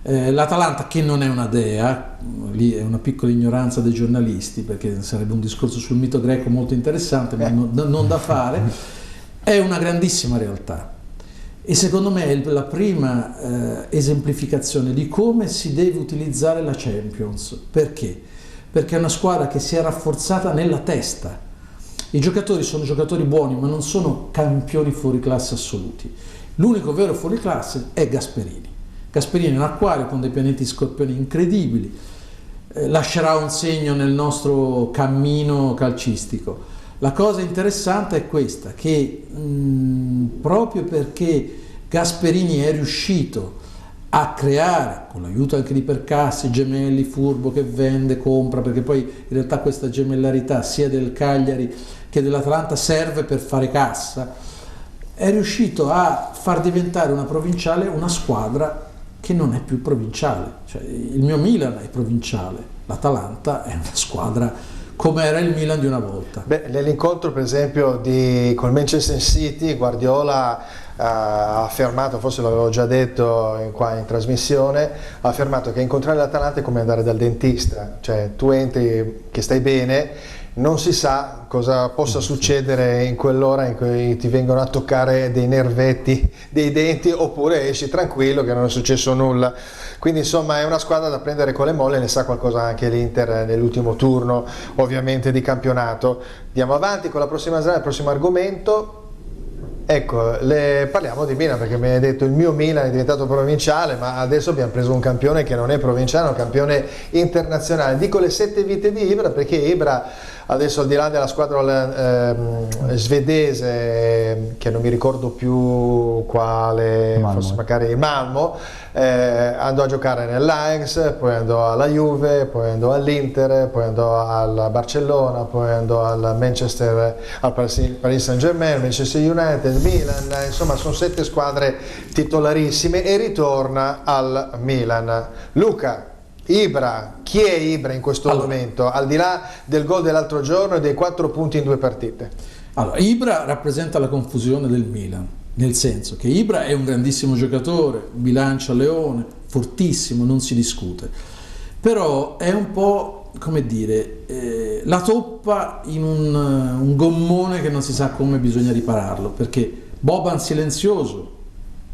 [SPEAKER 2] L'Atalanta, che non è una dea, lì è una piccola ignoranza dei giornalisti, perché sarebbe un discorso sul mito greco molto interessante, ma non da fare, è una grandissima realtà e secondo me è la prima esemplificazione di come si deve utilizzare la Champions. Perché? Perché è una squadra che si è rafforzata nella testa. I giocatori sono giocatori buoni, ma non sono campioni fuori classe assoluti. L'unico vero fuori classe è Gasperini. Gasperini è un acquario con dei pianeti scorpioni incredibili, lascerà un segno nel nostro cammino calcistico. La cosa interessante è questa, che proprio perché Gasperini è riuscito a creare, con l'aiuto anche di Percassi, gemelli, furbo che vende, compra, perché poi in realtà questa gemellarità sia del Cagliari che dell'Atalanta serve per fare cassa, è riuscito a far diventare una provinciale una squadra che non è più provinciale. Cioè, il mio Milan è provinciale, l'Atalanta è una squadra come era il Milan di una volta.
[SPEAKER 1] Beh, nell'incontro per esempio col Manchester City, Guardiola ha affermato, forse l'avevo già detto qua in trasmissione, ha affermato che incontrare l'Atalanta è come andare dal dentista, cioè tu entri che stai bene, non si sa cosa possa succedere in quell'ora in cui ti vengono a toccare dei nervetti dei denti, oppure esci tranquillo che non è successo nulla. Quindi insomma è una squadra da prendere con le molle, ne sa qualcosa anche l'Inter nell'ultimo turno ovviamente di campionato. Andiamo avanti con la prossima slide, il prossimo argomento. Ecco, parliamo di Milan, perché mi hai detto il mio Milan è diventato provinciale, ma adesso abbiamo preso un campione che non è provinciale, è un campione internazionale. Dico le 7 vite di Ibra perché Ibra adesso, al di là della squadra svedese, che non mi ricordo più quale,
[SPEAKER 3] Malmo.
[SPEAKER 1] forse magari il Malmo, andò a giocare nell'Ajax, poi andò alla Juve, poi andò all'Inter, poi andò al Barcellona, poi andò al Paris Saint-Germain, Manchester United, Milan, insomma sono 7 squadre titolarissime e ritorna al Milan. Luca, Ibra, chi è Ibra in questo momento, al di là del gol dell'altro giorno e dei 4 punti in 2 partite?
[SPEAKER 2] Allora, Ibra rappresenta la confusione del Milan, nel senso che Ibra è un grandissimo giocatore, bilancia leone, fortissimo, non si discute, però è un po', come dire, la toppa in un gommone che non si sa come bisogna ripararlo, perché Boban silenzioso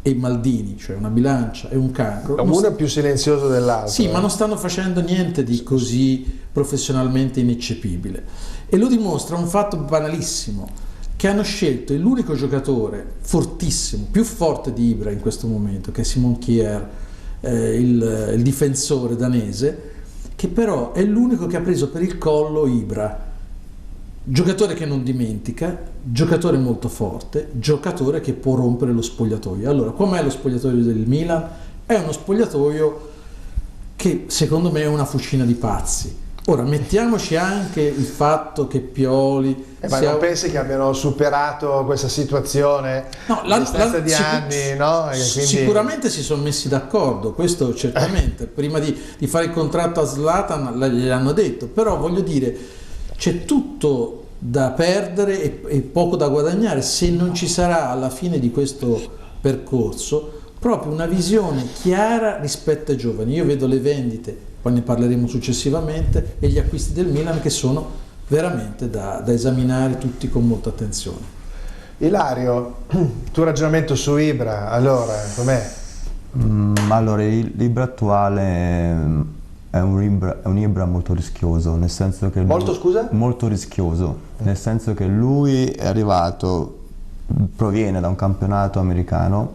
[SPEAKER 2] e Maldini, cioè una bilancia e un cancro.
[SPEAKER 1] Uno è più silenzioso dell'altro.
[SPEAKER 2] Sì, ma non stanno facendo niente di così professionalmente ineccepibile. E lo dimostra un fatto banalissimo, che hanno scelto l'unico giocatore fortissimo, più forte di Ibra in questo momento, che è Simon Kjær, il difensore danese, che però è l'unico che ha preso per il collo Ibra. Giocatore che non dimentica, giocatore molto forte, giocatore che può rompere lo spogliatoio. Allora, com'è lo spogliatoio del Milan? È uno spogliatoio che secondo me è una fucina di pazzi. Ora, mettiamoci anche il fatto che Pioli...
[SPEAKER 1] ma non pensi che abbiano superato questa situazione a distanza di anni, no? Quindi...
[SPEAKER 2] Sicuramente si sono messi d'accordo, questo certamente. Prima di fare il contratto a Zlatan gliel'hanno detto, però voglio dire... C'è tutto da perdere e poco da guadagnare se non ci sarà alla fine di questo percorso proprio una visione chiara rispetto ai giovani. Io vedo le vendite, poi ne parleremo successivamente, e gli acquisti del Milan che sono veramente da esaminare tutti con molta attenzione.
[SPEAKER 1] Ilario, tuo ragionamento su Ibra, allora, com'è?
[SPEAKER 3] Allora, l'Ibra attuale... È un Ibra molto rischioso, nel senso che molto rischioso, nel senso che lui è arrivato, proviene da un campionato americano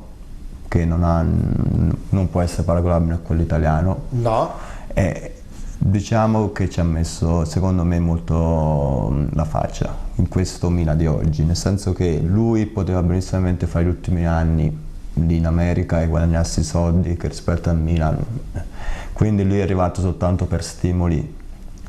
[SPEAKER 3] che non può essere paragonabile a quello italiano.
[SPEAKER 1] No.
[SPEAKER 3] E diciamo che ci ha messo, secondo me, molto la faccia in questo Milan di oggi, nel senso che lui poteva benissimamente fare gli ultimi anni lì in America e guadagnarsi i soldi che rispetto al Milan. Quindi lui è arrivato soltanto per stimoli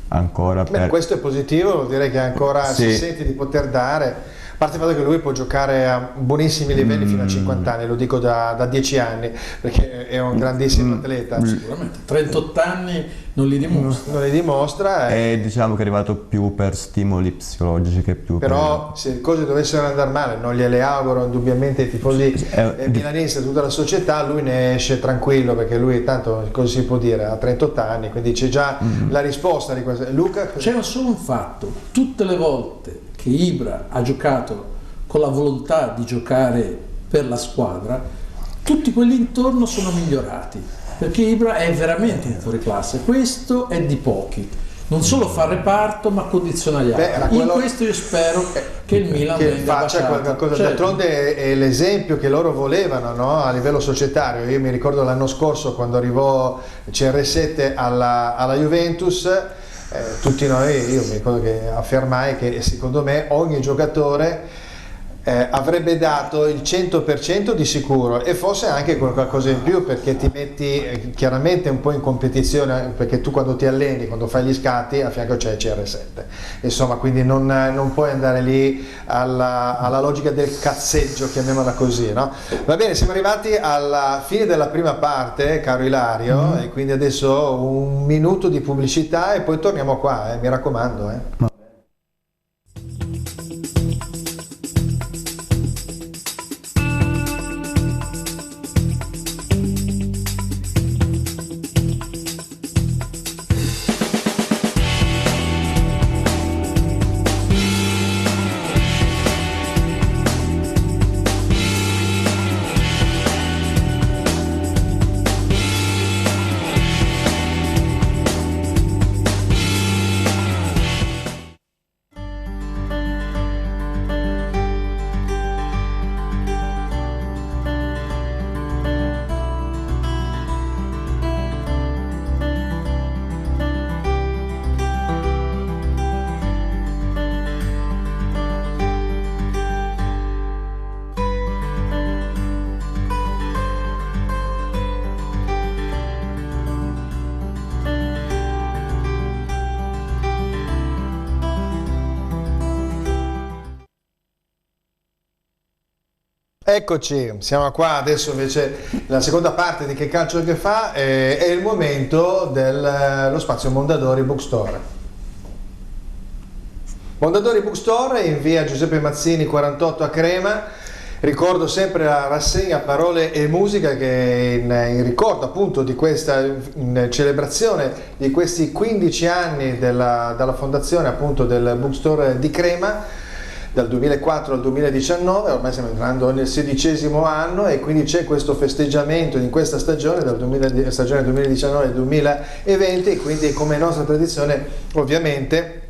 [SPEAKER 3] ancora.
[SPEAKER 1] Questo è positivo, vuol dire che ancora si sente di poter dare, a parte il fatto che lui può giocare a buonissimi livelli fino a 50 anni, lo dico da 10 anni, perché è un grandissimo atleta.
[SPEAKER 2] Sicuramente, 38 anni non li dimostra.
[SPEAKER 1] E
[SPEAKER 3] diciamo che è arrivato più per stimoli psicologici che più
[SPEAKER 1] però se le cose dovessero andare male, non gliele auguro indubbiamente ai tifosi milanesi e tutta la società, lui ne esce tranquillo, perché lui tanto, cosa si può dire, ha 38 anni, quindi c'è già la risposta di questo. Luca?
[SPEAKER 2] C'era solo un fatto: tutte le volte che Ibra ha giocato con la volontà di giocare per la squadra, tutti quelli intorno sono migliorati, perché Ibra è veramente un fuoriclasse. Questo è di pochi, non solo fa reparto ma condiziona gli altri. In questo io spero che il Milan
[SPEAKER 1] faccia qualcosa. Certo. D'altronde è l'esempio che loro volevano, no? A livello societario. Io mi ricordo l'anno scorso quando arrivò CR7 alla Juventus, tutti noi, io mi ricordo che affermai che secondo me ogni giocatore avrebbe dato il 100% di sicuro, e forse anche qualcosa in più, perché ti metti chiaramente un po' in competizione, perché tu quando ti alleni, quando fai gli scatti, a fianco c'è il CR7, insomma, quindi non puoi andare lì alla logica del cazzeggio, chiamiamola così, no? Va bene, siamo arrivati alla fine della prima parte, caro Ilario, e quindi adesso un minuto di pubblicità e poi torniamo qua, mi raccomando. Eccoci, siamo qua adesso invece la seconda parte di Che Calcio Che Fa, è il momento dello spazio Mondadori Bookstore. Mondadori Bookstore in via Giuseppe Mazzini 48 a Crema. Ricordo sempre la rassegna Parole e Musica, che in ricordo appunto di questa in celebrazione di questi 15 anni dalla fondazione appunto del Bookstore di Crema. dal 2004 al 2019, ormai stiamo entrando nel 16° anno e quindi c'è questo festeggiamento in questa stagione, stagione 2019-2020, e quindi come nostra tradizione, ovviamente,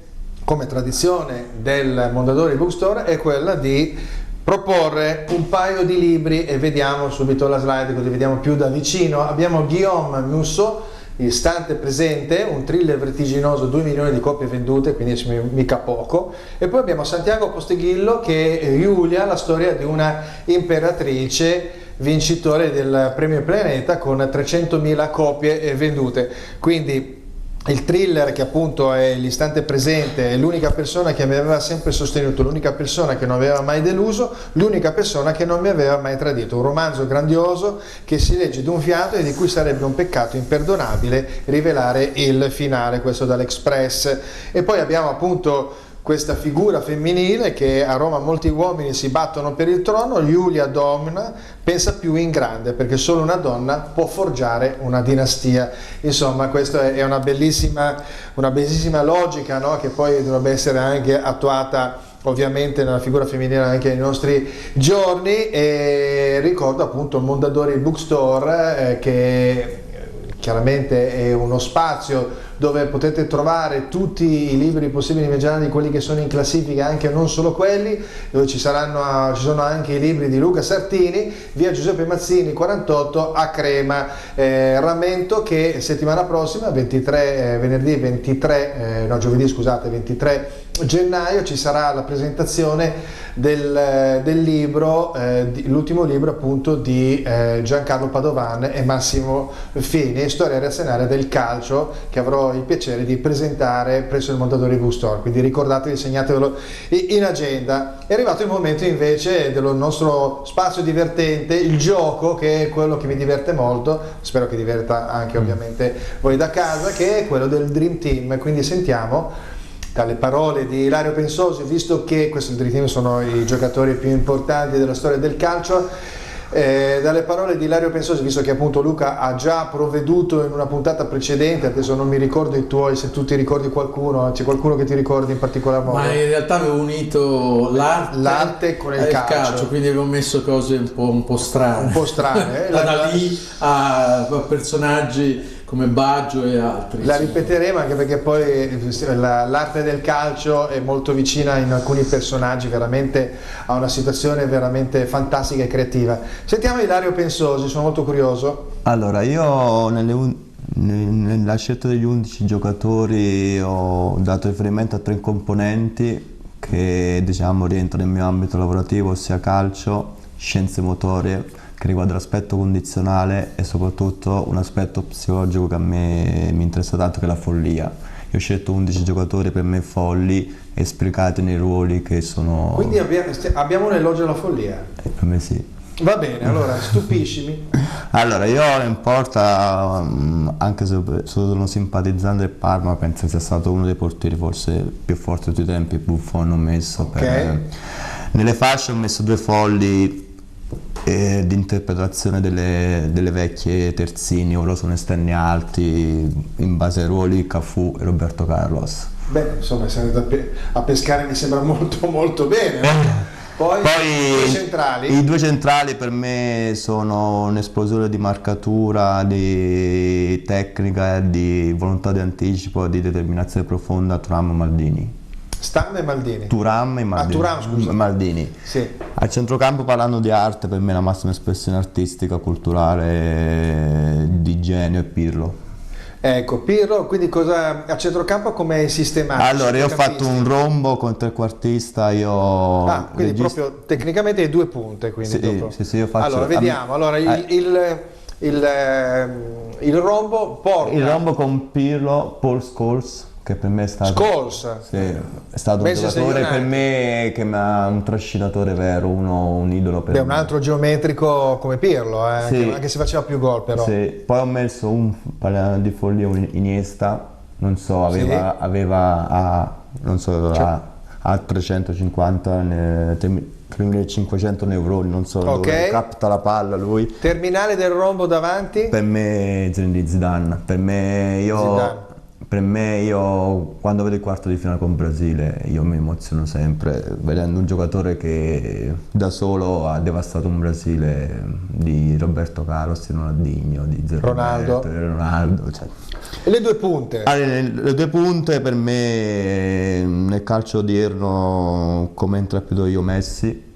[SPEAKER 1] come tradizione del Mondadori Bookstore, è quella di proporre un paio di libri, e vediamo subito la slide così vediamo più da vicino. Abbiamo Guillaume Musso, Istante presente, un thriller vertiginoso, 2 milioni di copie vendute, quindi mica poco. E poi abbiamo Santiago Posteguillo, che è Giulia, la storia di una imperatrice, vincitore del premio Planeta con 300.000 copie vendute. Quindi il thriller, che appunto è l'istante presente, è l'unica persona che mi aveva sempre sostenuto, l'unica persona che non aveva mai deluso, l'unica persona che non mi aveva mai tradito. Un romanzo grandioso che si legge d'un fiato e di cui sarebbe un peccato imperdonabile rivelare il finale, questo dall'Express. E poi abbiamo appunto questa figura femminile che a Roma molti uomini si battono per il trono, Giulia Domna pensa più in grande, perché solo una donna può forgiare una dinastia. Insomma, questa è una bellissima logica, no? Che poi dovrebbe essere anche attuata ovviamente nella figura femminile anche nei nostri giorni. E ricordo appunto il Mondadori Bookstore, che chiaramente è uno spazio dove potete trovare tutti i libri possibili e immaginabili, quelli che sono in classifica, anche non solo quelli, dove ci sono anche i libri di Luca Sartini, via Giuseppe Mazzini 48 a Crema. Rammento che settimana prossima, giovedì 23 gennaio, ci sarà la presentazione del libro, l'ultimo libro appunto di Giancarlo Padovan e Massimo Fini, storia reazionaria del calcio, che avrò il piacere di presentare presso il Mondadori Bookstore. Quindi ricordatevi, segnatevelo in agenda. È arrivato il momento invece del nostro spazio divertente, il gioco, che è quello che mi diverte molto, spero che diverta anche ovviamente voi da casa, che è quello del Dream Team. Quindi sentiamo dalle parole di Ilario Pensosi, visto che questo Dream Team sono i giocatori più importanti della storia del calcio, dalle parole di Ilario Pensosi, visto che appunto Luca ha già provveduto in una puntata precedente, adesso non mi ricordo i tuoi, se tu ti ricordi qualcuno, c'è qualcuno che ti ricordi in particolar modo?
[SPEAKER 2] Ma in realtà avevo unito l'arte
[SPEAKER 1] con il calcio,
[SPEAKER 2] quindi avevo messo cose un po' strane.
[SPEAKER 1] Un po' strane,
[SPEAKER 2] da lì a personaggi come Baggio e altri.
[SPEAKER 1] La ripeteremo anche perché poi l'arte del calcio è molto vicina in alcuni personaggi, veramente a una situazione veramente fantastica e creativa. Sentiamo Ilario Pensosi, sono molto curioso.
[SPEAKER 3] Allora, io nella scelta degli 11 giocatori ho dato riferimento a 3 componenti che diciamo rientrano nel mio ambito lavorativo, ossia calcio, scienze motorie, che riguarda l'aspetto condizionale, e soprattutto un aspetto psicologico che a me mi interessa tanto, che è la follia. Io ho scelto 11 giocatori per me folli, esplicati nei ruoli che sono...
[SPEAKER 1] Quindi abbiamo un elogio alla follia?
[SPEAKER 3] Per me sì.
[SPEAKER 1] Va bene, allora stupiscimi.
[SPEAKER 3] Allora, io non importa, anche se sono simpatizzante del Parma, penso sia stato uno dei portieri forse più forti di tutti i tempi. Buffon ho messo,
[SPEAKER 1] okay.
[SPEAKER 3] Nelle fasce ho messo 2 folli di interpretazione delle vecchie terzini, ora sono esterni alti, in base ai ruoli, Cafù e Roberto Carlos.
[SPEAKER 1] Beh, insomma, se andate a pescare mi sembra molto molto bene. Poi
[SPEAKER 3] i 2 centrali per me sono un'esplosione di marcatura, di tecnica, di volontà di anticipo, di determinazione profonda, Thuram e Maldini.
[SPEAKER 1] Stam e Maldini.
[SPEAKER 3] Thuram e Maldini.
[SPEAKER 1] Thuram, scusa.
[SPEAKER 3] Maldini.
[SPEAKER 1] Sì.
[SPEAKER 3] Al centrocampo, parlando di arte, per me la massima espressione artistica, culturale, di genio è Pirlo.
[SPEAKER 1] Ecco, Pirlo, quindi cosa a centrocampo come è sistemato?
[SPEAKER 3] Allora, io ho fatto un rombo con trequartista,
[SPEAKER 1] quindi proprio tecnicamente hai 2 punte, quindi
[SPEAKER 3] sì, io faccio...
[SPEAKER 1] Allora, vediamo, il rombo porta...
[SPEAKER 3] Il rombo con Pirlo, Paul Scholes, che per me è stato... è stato un giocatore per me che un trascinatore vero, un idolo per me.
[SPEAKER 1] Un altro geometrico come Pirlo,
[SPEAKER 3] sì.
[SPEAKER 1] Anche se faceva più gol però.
[SPEAKER 3] Sì. Poi ho messo di follia Iniesta, non so, a 350 3.500 neuroni, non so dove capta la palla lui.
[SPEAKER 1] Terminale del rombo davanti?
[SPEAKER 3] Per me Zinedine Zidane, per me per me, io quando vedo il quarto di finale con Brasile, io mi emoziono sempre vedendo un giocatore che da solo ha devastato un Brasile di Roberto Carlos, di Ronaldinho, di Zé
[SPEAKER 1] Ronaldo.
[SPEAKER 3] Roberto, di Ronaldo. Cioè.
[SPEAKER 1] E le due punte?
[SPEAKER 3] Le due punte per me nel calcio odierno, come interpreto io Messi,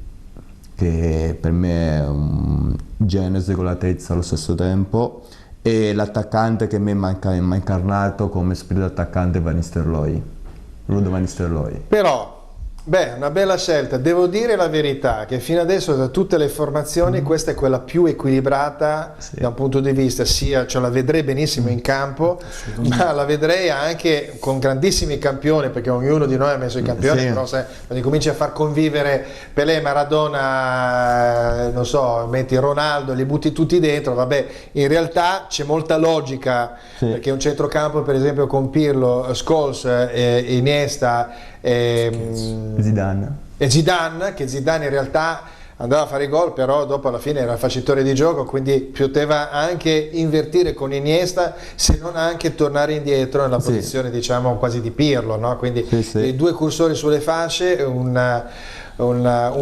[SPEAKER 3] che per me è un genio con la tezza allo stesso tempo, e l'attaccante che a me mi ha incarnato come spirito attaccante Van Nistelrooy, Ruud Van Nistelrooy.
[SPEAKER 1] Però, beh, una bella scelta. Devo dire la verità, che fino adesso da tutte le formazioni questa è quella più equilibrata da un punto di vista, sia, cioè la vedrei benissimo in campo, ma la vedrei anche con grandissimi campioni, perché ognuno di noi ha messo i campioni, però se quando cominci a far convivere Pelé, Maradona, non so, metti Ronaldo, li butti tutti dentro, vabbè, in realtà c'è molta logica, perché un centrocampo per esempio con Pirlo, Scholes, Iniesta
[SPEAKER 3] Zidane,
[SPEAKER 1] che Zidane in realtà andava a fare i gol, però dopo alla fine era facitore di gioco, quindi poteva anche invertire con Iniesta, se non anche tornare indietro nella posizione diciamo quasi di Pirlo, no? Quindi i due cursori sulle fasce, un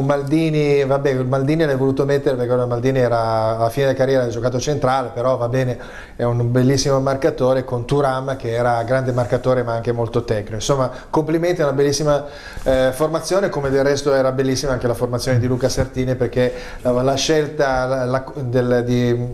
[SPEAKER 1] Maldini, vabbè, il Maldini l'hai voluto mettere perché Maldini era alla fine della carriera, ha giocato centrale, però va bene, è un bellissimo marcatore, con Thuram che era grande marcatore ma anche molto tecnico. Insomma, complimenti, è una bellissima formazione, come del resto era bellissima anche la formazione di Luca Sartini, perché la scelta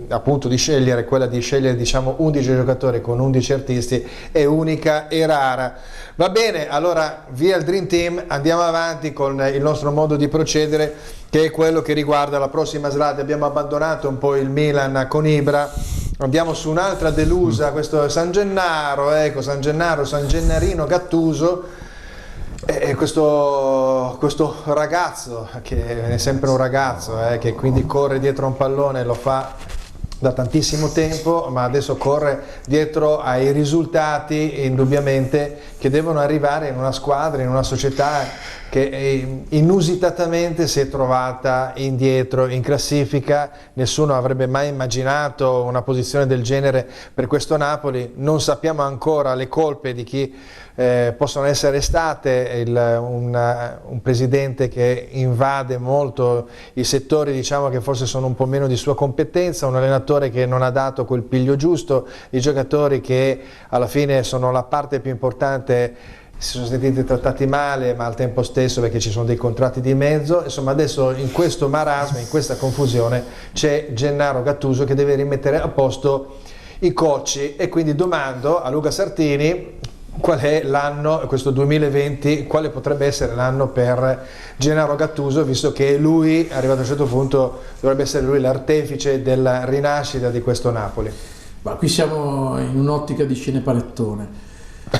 [SPEAKER 1] appunto di scegliere, quella di scegliere diciamo 11 giocatori con 11 artisti è unica e rara. Va bene, allora via il Dream Team, andiamo avanti con il nostro modo di procedere, che è quello che riguarda la prossima slide. Abbiamo abbandonato un po' il Milan con Ibra, andiamo su un'altra delusa, questo è San Gennaro, ecco, San Gennarino Gattuso, questo ragazzo che è sempre un ragazzo, che quindi corre dietro a un pallone, lo fa da tantissimo tempo, ma adesso corre dietro ai risultati indubbiamente che devono arrivare in una squadra, in una società che inusitatamente si è trovata indietro in classifica. Nessuno avrebbe mai immaginato una posizione del genere per questo Napoli. Non sappiamo ancora le colpe di chi possono essere state, un presidente che invade molto i settori diciamo che forse sono un po' meno di sua competenza, un allenatore che non ha dato quel piglio giusto, i giocatori che alla fine sono la parte più importante si sono sentiti trattati male, ma al tempo stesso perché ci sono dei contratti di mezzo. Insomma, adesso in questo marasma, in questa confusione, c'è Gennaro Gattuso che deve rimettere a posto i cocci, e quindi domando a Luca Sartini qual è l'anno, questo 2020, quale potrebbe essere l'anno per Gennaro Gattuso, visto che lui, arrivato a un certo punto, dovrebbe essere lui l'artefice della rinascita di questo Napoli.
[SPEAKER 2] Ma qui siamo in un'ottica di cinepanettone.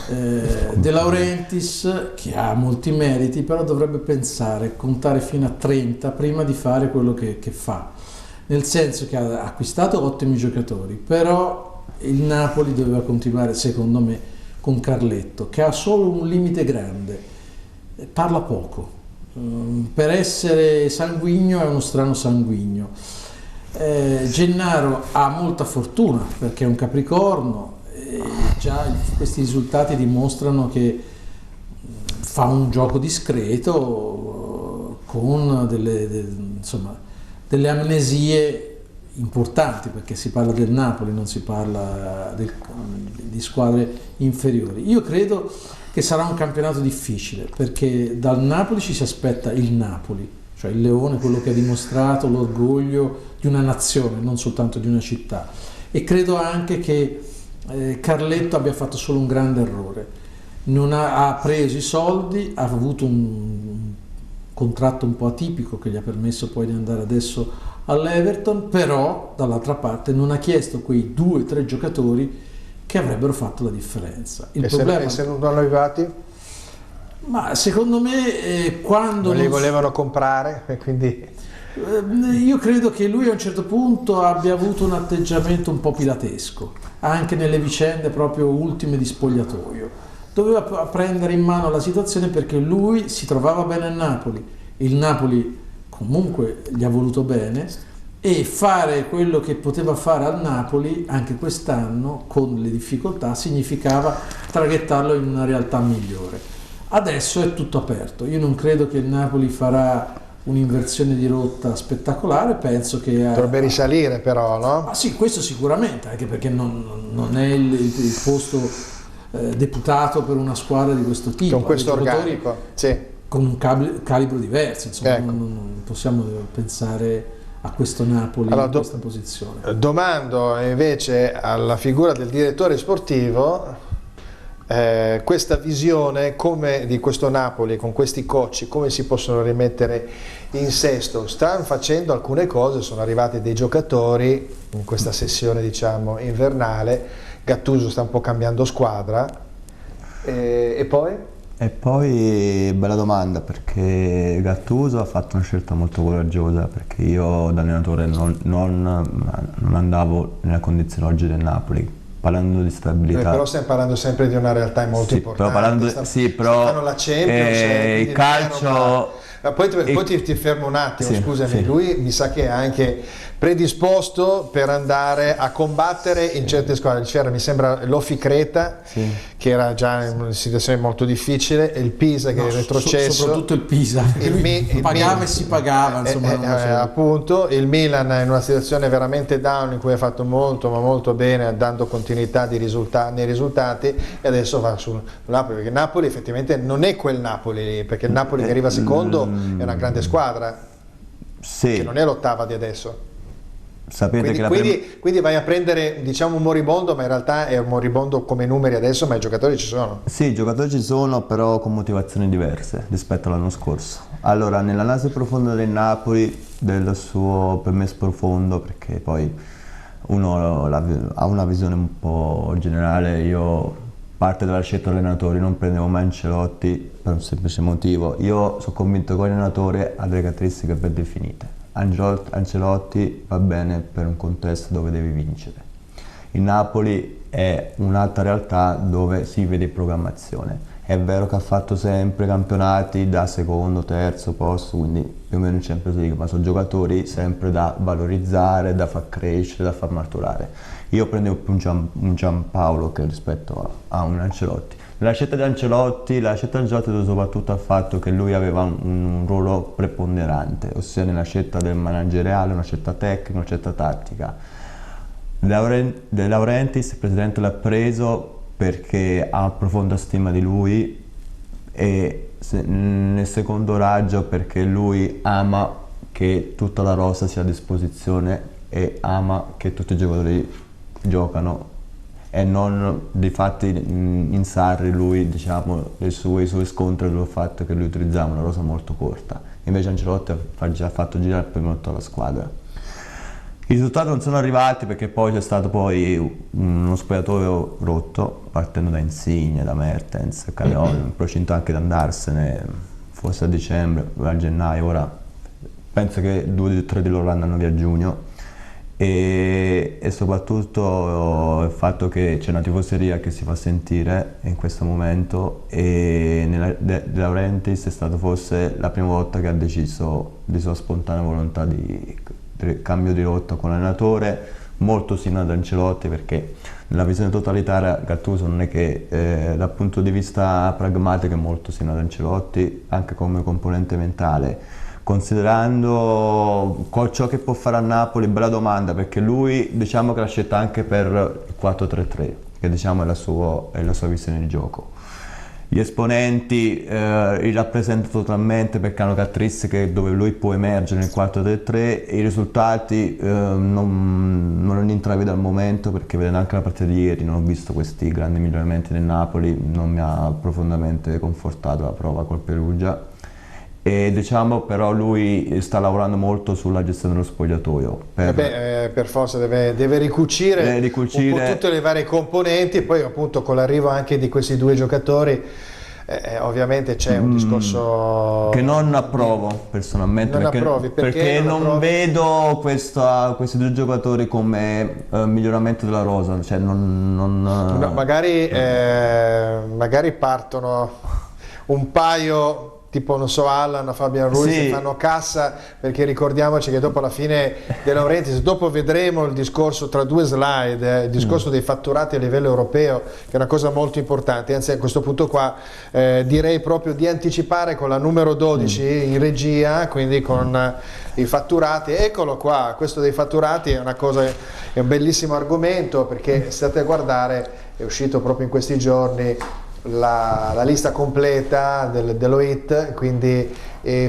[SPEAKER 2] De Laurentiis, che ha molti meriti, però dovrebbe pensare, contare fino a 30 prima di fare quello che fa, nel senso che ha acquistato ottimi giocatori, però il Napoli doveva continuare secondo me con Carletto, che ha solo un limite grande, parla poco, per essere sanguigno è uno strano sanguigno. Gennaro ha molta fortuna perché è un Capricorno, già questi risultati dimostrano che fa un gioco discreto con delle amnesie importanti, perché si parla del Napoli, non si parla di squadre inferiori. Io credo che sarà un campionato difficile, perché dal Napoli ci si aspetta il Napoli, cioè il leone, quello che ha dimostrato l'orgoglio di una nazione, non soltanto di una città, e credo anche che Carletto abbia fatto solo un grande errore, non ha preso i soldi, ha avuto un contratto un po' atipico che gli ha permesso poi di andare adesso all'Everton, però dall'altra parte non ha chiesto quei 2 o 3 giocatori che avrebbero fatto la differenza. Il problema
[SPEAKER 1] se non hanno arrivati?
[SPEAKER 2] Ma secondo me quando
[SPEAKER 1] non li volevano comprare e quindi...
[SPEAKER 2] Io credo che lui a un certo punto abbia avuto un atteggiamento un po' pilatesco, anche nelle vicende proprio ultime di spogliatoio. Doveva prendere in mano la situazione perché lui si trovava bene a Napoli, il Napoli comunque gli ha voluto bene, e fare quello che poteva fare al Napoli anche quest'anno con le difficoltà significava traghettarlo in una realtà migliore. Adesso è tutto aperto, io non credo che il Napoli farà un'inversione di rotta spettacolare, penso che
[SPEAKER 1] dovrebbe risalire però, no?
[SPEAKER 2] Ah sì, questo sicuramente, anche perché non è il posto deputato per una squadra di questo tipo,
[SPEAKER 1] con questo organico, sì,
[SPEAKER 2] con un calibro diverso, insomma,
[SPEAKER 1] ecco.
[SPEAKER 2] non possiamo pensare a questo Napoli
[SPEAKER 1] allora,
[SPEAKER 2] in questa posizione.
[SPEAKER 1] Domando invece alla figura del direttore sportivo questa visione di questo Napoli con questi coach, come si possono rimettere in sesto? Stanno facendo alcune cose, sono arrivati dei giocatori in questa sessione diciamo invernale, Gattuso sta un po' cambiando squadra e poi?
[SPEAKER 3] E poi bella domanda, perché Gattuso ha fatto una scelta molto coraggiosa, perché io da allenatore non andavo nella condizione oggi del Napoli. Parlando di stabilità,
[SPEAKER 1] però stiamo parlando sempre di una realtà molto importante.
[SPEAKER 3] Però
[SPEAKER 1] stanno la Champions,
[SPEAKER 3] il calcio.
[SPEAKER 1] Poi ti fermo un attimo, scusami,
[SPEAKER 3] sì.
[SPEAKER 1] Lui mi sa che è anche predisposto per andare a combattere in certe squadre. C'era, mi sembra, l'Ofi Creta, che era già in una situazione molto difficile, e il Pisa che è retrocesso.
[SPEAKER 2] Soprattutto il Pisa, pagava e si pagava, insomma.
[SPEAKER 1] Appunto, il Milan è in una situazione veramente down in cui ha fatto molto ma molto bene, dando continuità nei risultati, e adesso va sul Napoli, perché Napoli effettivamente non è quel Napoli, perché il Napoli che arriva secondo è una grande squadra, che non è l'ottava di adesso.
[SPEAKER 3] Sapete
[SPEAKER 1] quindi vai a prendere diciamo un moribondo, ma in realtà è un moribondo come numeri adesso, ma i giocatori ci sono.
[SPEAKER 3] Sì, i giocatori ci sono, però con motivazioni diverse rispetto all'anno scorso. Allora, nell'analisi profonda del Napoli, del suo permesso profondo, perché poi uno ha una visione un po' generale, io parte dalla scelta allenatori, non prendevo mai Ancelotti per un semplice motivo. Io sono convinto che l'allenatore ha delle caratteristiche ben definite. Ancelotti va bene per un contesto dove devi vincere. Il Napoli è un'altra realtà dove si vede programmazione. È vero che ha fatto sempre campionati da secondo, terzo posto, quindi più o meno in Champions League, ma sono giocatori sempre da valorizzare, da far crescere, da far maturare. Io prendevo più un Giampaolo che rispetto a un Ancelotti. La scelta di Ancelotti deve soprattutto al fatto che lui aveva un ruolo preponderante, ossia nella scelta del manageriale, una scelta tecnica, una scelta tattica. De Laurentiis, il presidente, l'ha preso perché ha profonda stima di lui, e nel secondo raggio perché lui ama che tutta la rosa sia a disposizione e ama che tutti i giocatori giocano, e non difatti in Sarri lui, diciamo, i suoi scontri sul fatto che lui utilizzava una rosa molto corta. Invece Ancelotti ha già fatto girare per molto la squadra. I risultati non sono arrivati perché poi c'è stato uno spogliatoio rotto, partendo da Insigne, da Mertens, Callejon, in procinto anche di andarsene, forse a dicembre, a gennaio. Ora penso che 2 o 3 di loro andranno via a giugno. E soprattutto il fatto che c'è una tifoseria che si fa sentire in questo momento, e De Laurentiis è stato forse la prima volta che ha deciso di sua spontanea volontà di cambio di rotta con l'allenatore, molto simile ad Ancelotti, perché nella visione totalitaria Gattuso non è che dal punto di vista pragmatico è molto simile ad Ancelotti, anche come componente mentale. Considerando ciò che può fare a Napoli, bella domanda, perché lui diciamo che l'ha scelta anche per il 4-3-3, che diciamo è la sua visione di gioco. Gli esponenti li rappresenta totalmente perché hanno caratteristiche dove lui può emergere nel 4-3-3, i risultati non li intravedo al momento, perché vedendo anche la partita di ieri non ho visto questi grandi miglioramenti del Napoli, non mi ha profondamente confortato la prova col Perugia. E diciamo però lui sta lavorando molto sulla gestione dello spogliatoio
[SPEAKER 1] per forza deve ricucire un po' tutte le varie componenti, e poi appunto con l'arrivo anche di questi 2 giocatori ovviamente c'è un discorso
[SPEAKER 3] che non approvo personalmente, perché non vedo questi 2 giocatori come miglioramento della rosa, cioè
[SPEAKER 1] magari partono un paio tipo non so Allan o Fabian Ruiz,
[SPEAKER 3] Sì.
[SPEAKER 1] fanno cassa, perché ricordiamoci che dopo la fine De Laurentiis, dopo vedremo il discorso tra due slide, il discorso dei fatturati a livello europeo, che è una cosa molto importante, anzi a questo punto qua direi proprio di anticipare con la numero 12 in regia, quindi con i fatturati. Eccolo qua, questo dei fatturati è una cosa, è un bellissimo argomento, perché se state a guardare, è uscito proprio in questi giorni la lista completa dell'OIT, quindi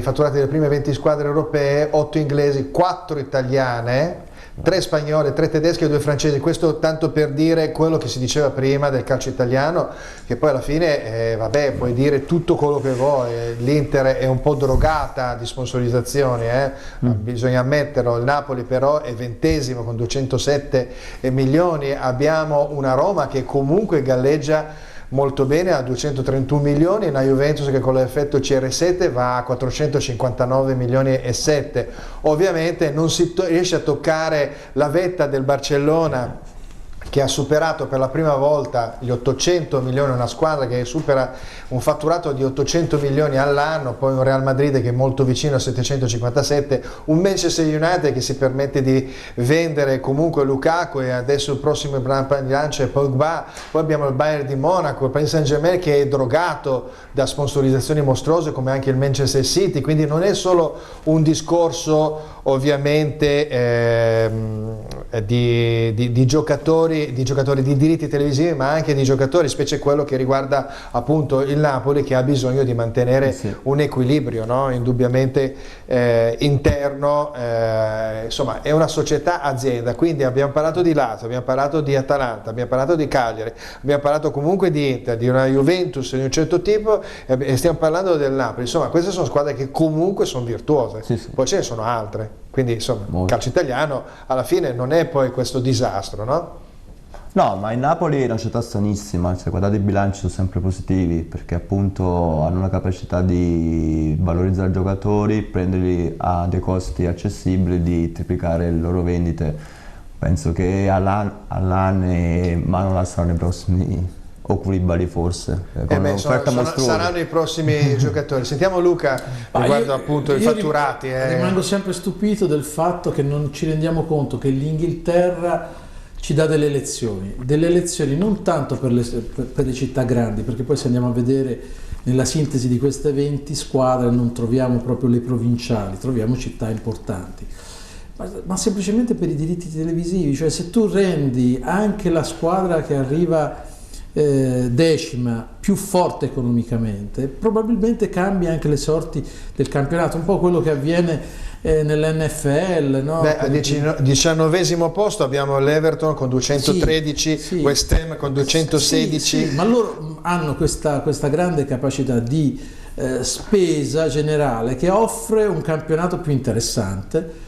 [SPEAKER 1] fatturati delle prime 20 squadre europee, 8 inglesi, 4 italiane, 3 spagnole, 3 tedesche e 2 francesi. Questo tanto per dire quello che si diceva prima del calcio italiano, che poi alla fine vabbè, puoi dire tutto quello che vuoi, l'Inter è un po' drogata di sponsorizzazioni, bisogna ammetterlo. Il Napoli però è 20° con 207 milioni, abbiamo una Roma che comunque galleggia molto bene a 231 milioni, una Juventus che con l'effetto CR7 va a 459 milioni e 7. Ovviamente non si riesce a toccare la vetta del Barcellona, che ha superato per la prima volta gli 800 milioni, una squadra che supera un fatturato di 800 milioni all'anno, poi un Real Madrid che è molto vicino a 757, un Manchester United che si permette di vendere comunque Lukaku e adesso il prossimo di lancio è Pogba, poi abbiamo il Bayern di Monaco, il Paris Saint-Germain che è drogato da sponsorizzazioni mostruose come anche il Manchester City, quindi non è solo un discorso ovviamente di giocatori, di diritti televisivi, ma anche di giocatori, specie quello che riguarda appunto il Napoli, che ha bisogno di mantenere un equilibrio, no? Indubbiamente interno, insomma è una società azienda, quindi abbiamo parlato di Lazio, abbiamo parlato di Atalanta, abbiamo parlato di Cagliari, abbiamo parlato comunque di Inter, di una Juventus di un certo tipo e stiamo parlando del Napoli. Insomma, queste sono squadre che comunque sono virtuose, poi ce ne sono altre, quindi insomma il calcio italiano alla fine non è poi questo disastro, no?
[SPEAKER 3] No, ma il Napoli è una società sanissima, se guardate i bilanci sono sempre positivi, perché appunto hanno la capacità di valorizzare i giocatori, prenderli a dei costi accessibili, di triplicare le loro vendite. Penso che Allan e Manolas saranno i prossimi, o Koulibaly forse, con un'offerta mostruosa.
[SPEAKER 1] Saranno i prossimi giocatori. Sentiamo Luca riguardo appunto i fatturati.
[SPEAKER 2] Rimango sempre stupito del fatto che non ci rendiamo conto che l'Inghilterra ci dà delle lezioni non tanto per le città grandi, perché poi se andiamo a vedere nella sintesi di queste 20 squadre non troviamo proprio le provinciali, troviamo città importanti, ma semplicemente per i diritti televisivi. Cioè se tu rendi anche la squadra che arriva decima più forte economicamente, probabilmente cambia anche le sorti del campionato, un po' quello che avviene nell'NFL, no?
[SPEAKER 1] Al 19° posto abbiamo l'Everton con 213, West Ham con 216.
[SPEAKER 2] Ma loro hanno questa grande capacità di spesa generale che offre un campionato più interessante.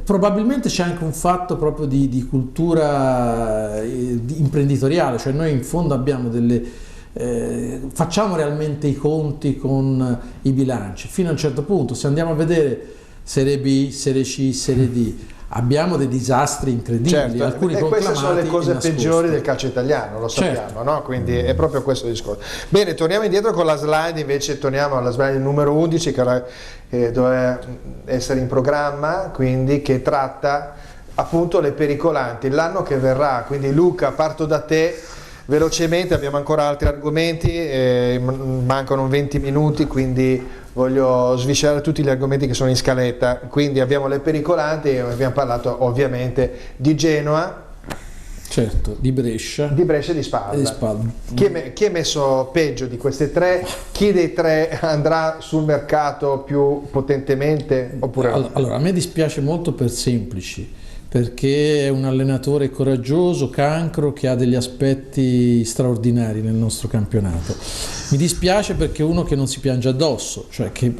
[SPEAKER 2] Probabilmente c'è anche un fatto proprio di cultura imprenditoriale, cioè noi in fondo abbiamo facciamo realmente i conti con i bilanci fino a un certo punto. Se andiamo a vedere Serie B, Serie C, Serie D, abbiamo dei disastri incredibili,
[SPEAKER 1] certo,
[SPEAKER 2] alcuni
[SPEAKER 1] e queste sono le cose peggiori del calcio italiano, lo sappiamo,
[SPEAKER 2] certo.
[SPEAKER 1] No? Quindi è proprio questo il discorso. Bene, torniamo indietro con la slide, invece torniamo alla slide numero 11 che doveva essere in programma, quindi che tratta appunto le pericolanti, l'anno che verrà. Quindi Luca, parto da te velocemente, abbiamo ancora altri argomenti, mancano 20 minuti, quindi voglio sviscerare tutti gli argomenti che sono in scaletta. Quindi abbiamo le pericolanti e abbiamo parlato ovviamente di Genoa,
[SPEAKER 2] certo, di Brescia
[SPEAKER 1] e di Spal. Chi è messo peggio di queste tre? Chi dei tre andrà sul mercato più potentemente oppure no?
[SPEAKER 2] Allora, a me dispiace molto per Semplici, perché è un allenatore coraggioso, cancro, che ha degli aspetti straordinari nel nostro campionato. Mi dispiace perché è uno che non si piange addosso, cioè che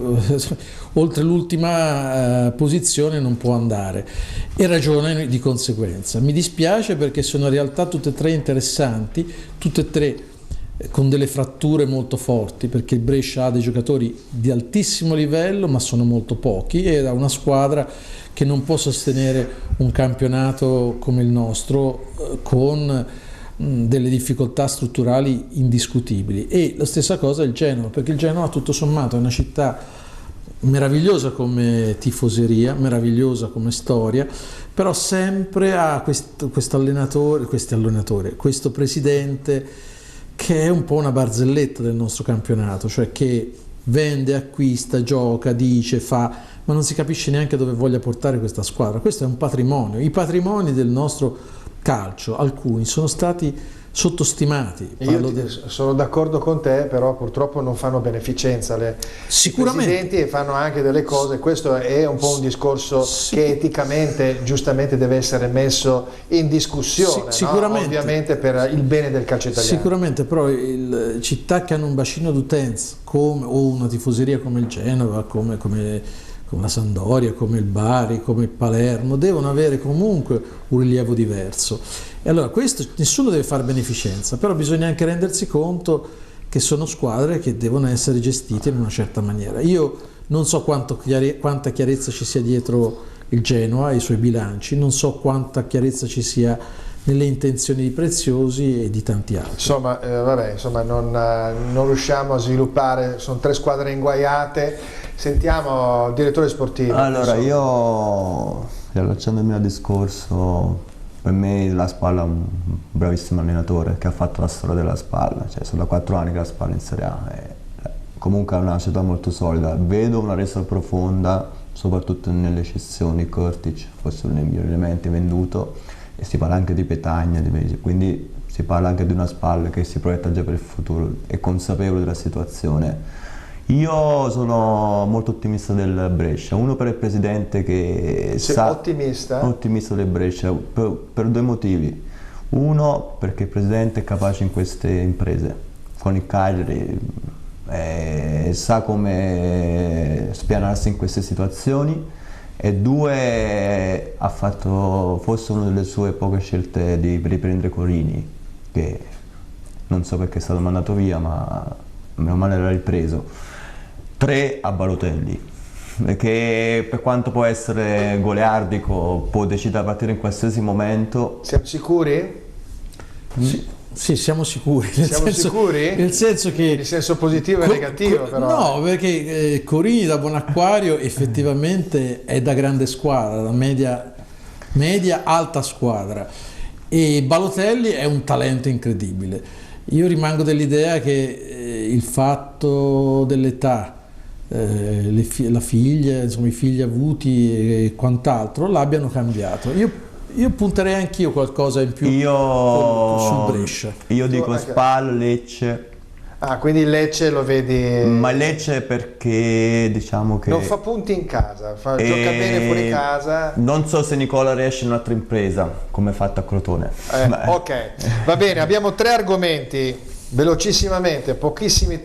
[SPEAKER 2] oltre l'ultima posizione non può andare, e ragiona di conseguenza. Mi dispiace perché sono realtà tutte e tre interessanti, tutte e tre con delle fratture molto forti, perché il Brescia ha dei giocatori di altissimo livello ma sono molto pochi, ed ha una squadra che non può sostenere un campionato come il nostro con delle difficoltà strutturali indiscutibili. E la stessa cosa il Genoa, perché il Genoa tutto sommato è una città meravigliosa come tifoseria, meravigliosa come storia, però sempre ha questo allenatore, questo presidente che è un po' una barzelletta del nostro campionato, cioè che vende, acquista, gioca, dice, fa, ma non si capisce neanche dove voglia portare questa squadra. Questo è un patrimonio. I patrimoni del nostro calcio, alcuni, sono stati sottostimati.
[SPEAKER 1] Sono d'accordo con te, però purtroppo non fanno beneficenza i presidenti, e fanno anche delle cose. Questo è un po' un discorso che eticamente giustamente deve essere messo in discussione,
[SPEAKER 2] sicuramente,
[SPEAKER 1] no? Ovviamente per il bene del calcio italiano.
[SPEAKER 2] Sicuramente, però città che hanno un bacino d'utenza o una tifoseria come il Genova, come la Sampdoria, come il Bari, come il Palermo, devono avere comunque un rilievo diverso. E allora questo nessuno deve fare beneficenza, però bisogna anche rendersi conto che sono squadre che devono essere gestite in una certa maniera. Io non so quanta chiarezza ci sia dietro il Genoa e i suoi bilanci, non so quanta chiarezza ci sia nelle intenzioni di Preziosi e di tanti altri.
[SPEAKER 1] Insomma, non riusciamo a sviluppare, sono 3 squadre inguaiate. Sentiamo il direttore sportivo.
[SPEAKER 3] Allora, io, riallacciandomi al discorso, per me la Spalla è un bravissimo allenatore che ha fatto la storia della Spalla, cioè sono da 4 anni che la Spalla in Serie A, comunque è una società molto solida. Vedo una resa profonda, soprattutto nelle cessioni. Kurtic forse uno dei migliori elementi venduto, e si parla anche di Petagna, quindi si parla anche di una Spalla che si proietta già per il futuro, è consapevole della situazione. Io sono molto ottimista del Brescia, uno per il presidente che ottimista del Brescia per 2 motivi. Uno, perché il presidente è capace in queste imprese, con il Cagliari sa come spianarsi in queste situazioni, e 2, ha fatto forse una delle sue poche scelte di riprendere Corini, che non so perché è stato mandato via, ma meno male l'ha ripreso. 3, a Balotelli, che per quanto può essere goliardico può decidere a partire in qualsiasi momento.
[SPEAKER 1] Siamo sicuri?
[SPEAKER 2] Sì, siamo sicuri.
[SPEAKER 1] Sicuri?
[SPEAKER 2] Nel senso che...
[SPEAKER 1] In senso positivo e negativo, però.
[SPEAKER 2] No, perché Corini da buon acquario effettivamente è da grande squadra, da media alta squadra, e Balotelli è un talento incredibile. Io rimango dell'idea che il fatto dell'età, la figlia, insomma i figli avuti e quant'altro l'abbiano cambiato. Io punterei anch'io qualcosa in più sul Brescia.
[SPEAKER 3] Io dico Spal, Lecce.
[SPEAKER 1] Ah, quindi il Lecce lo vedi...
[SPEAKER 3] Ma il Lecce perché diciamo che...
[SPEAKER 1] non fa punti in casa, gioca bene fuori casa.
[SPEAKER 3] Non so se Nicola riesce in un'altra impresa, come fatto a Crotone.
[SPEAKER 1] Ok, va bene, abbiamo 3 argomenti, velocissimamente, pochissimo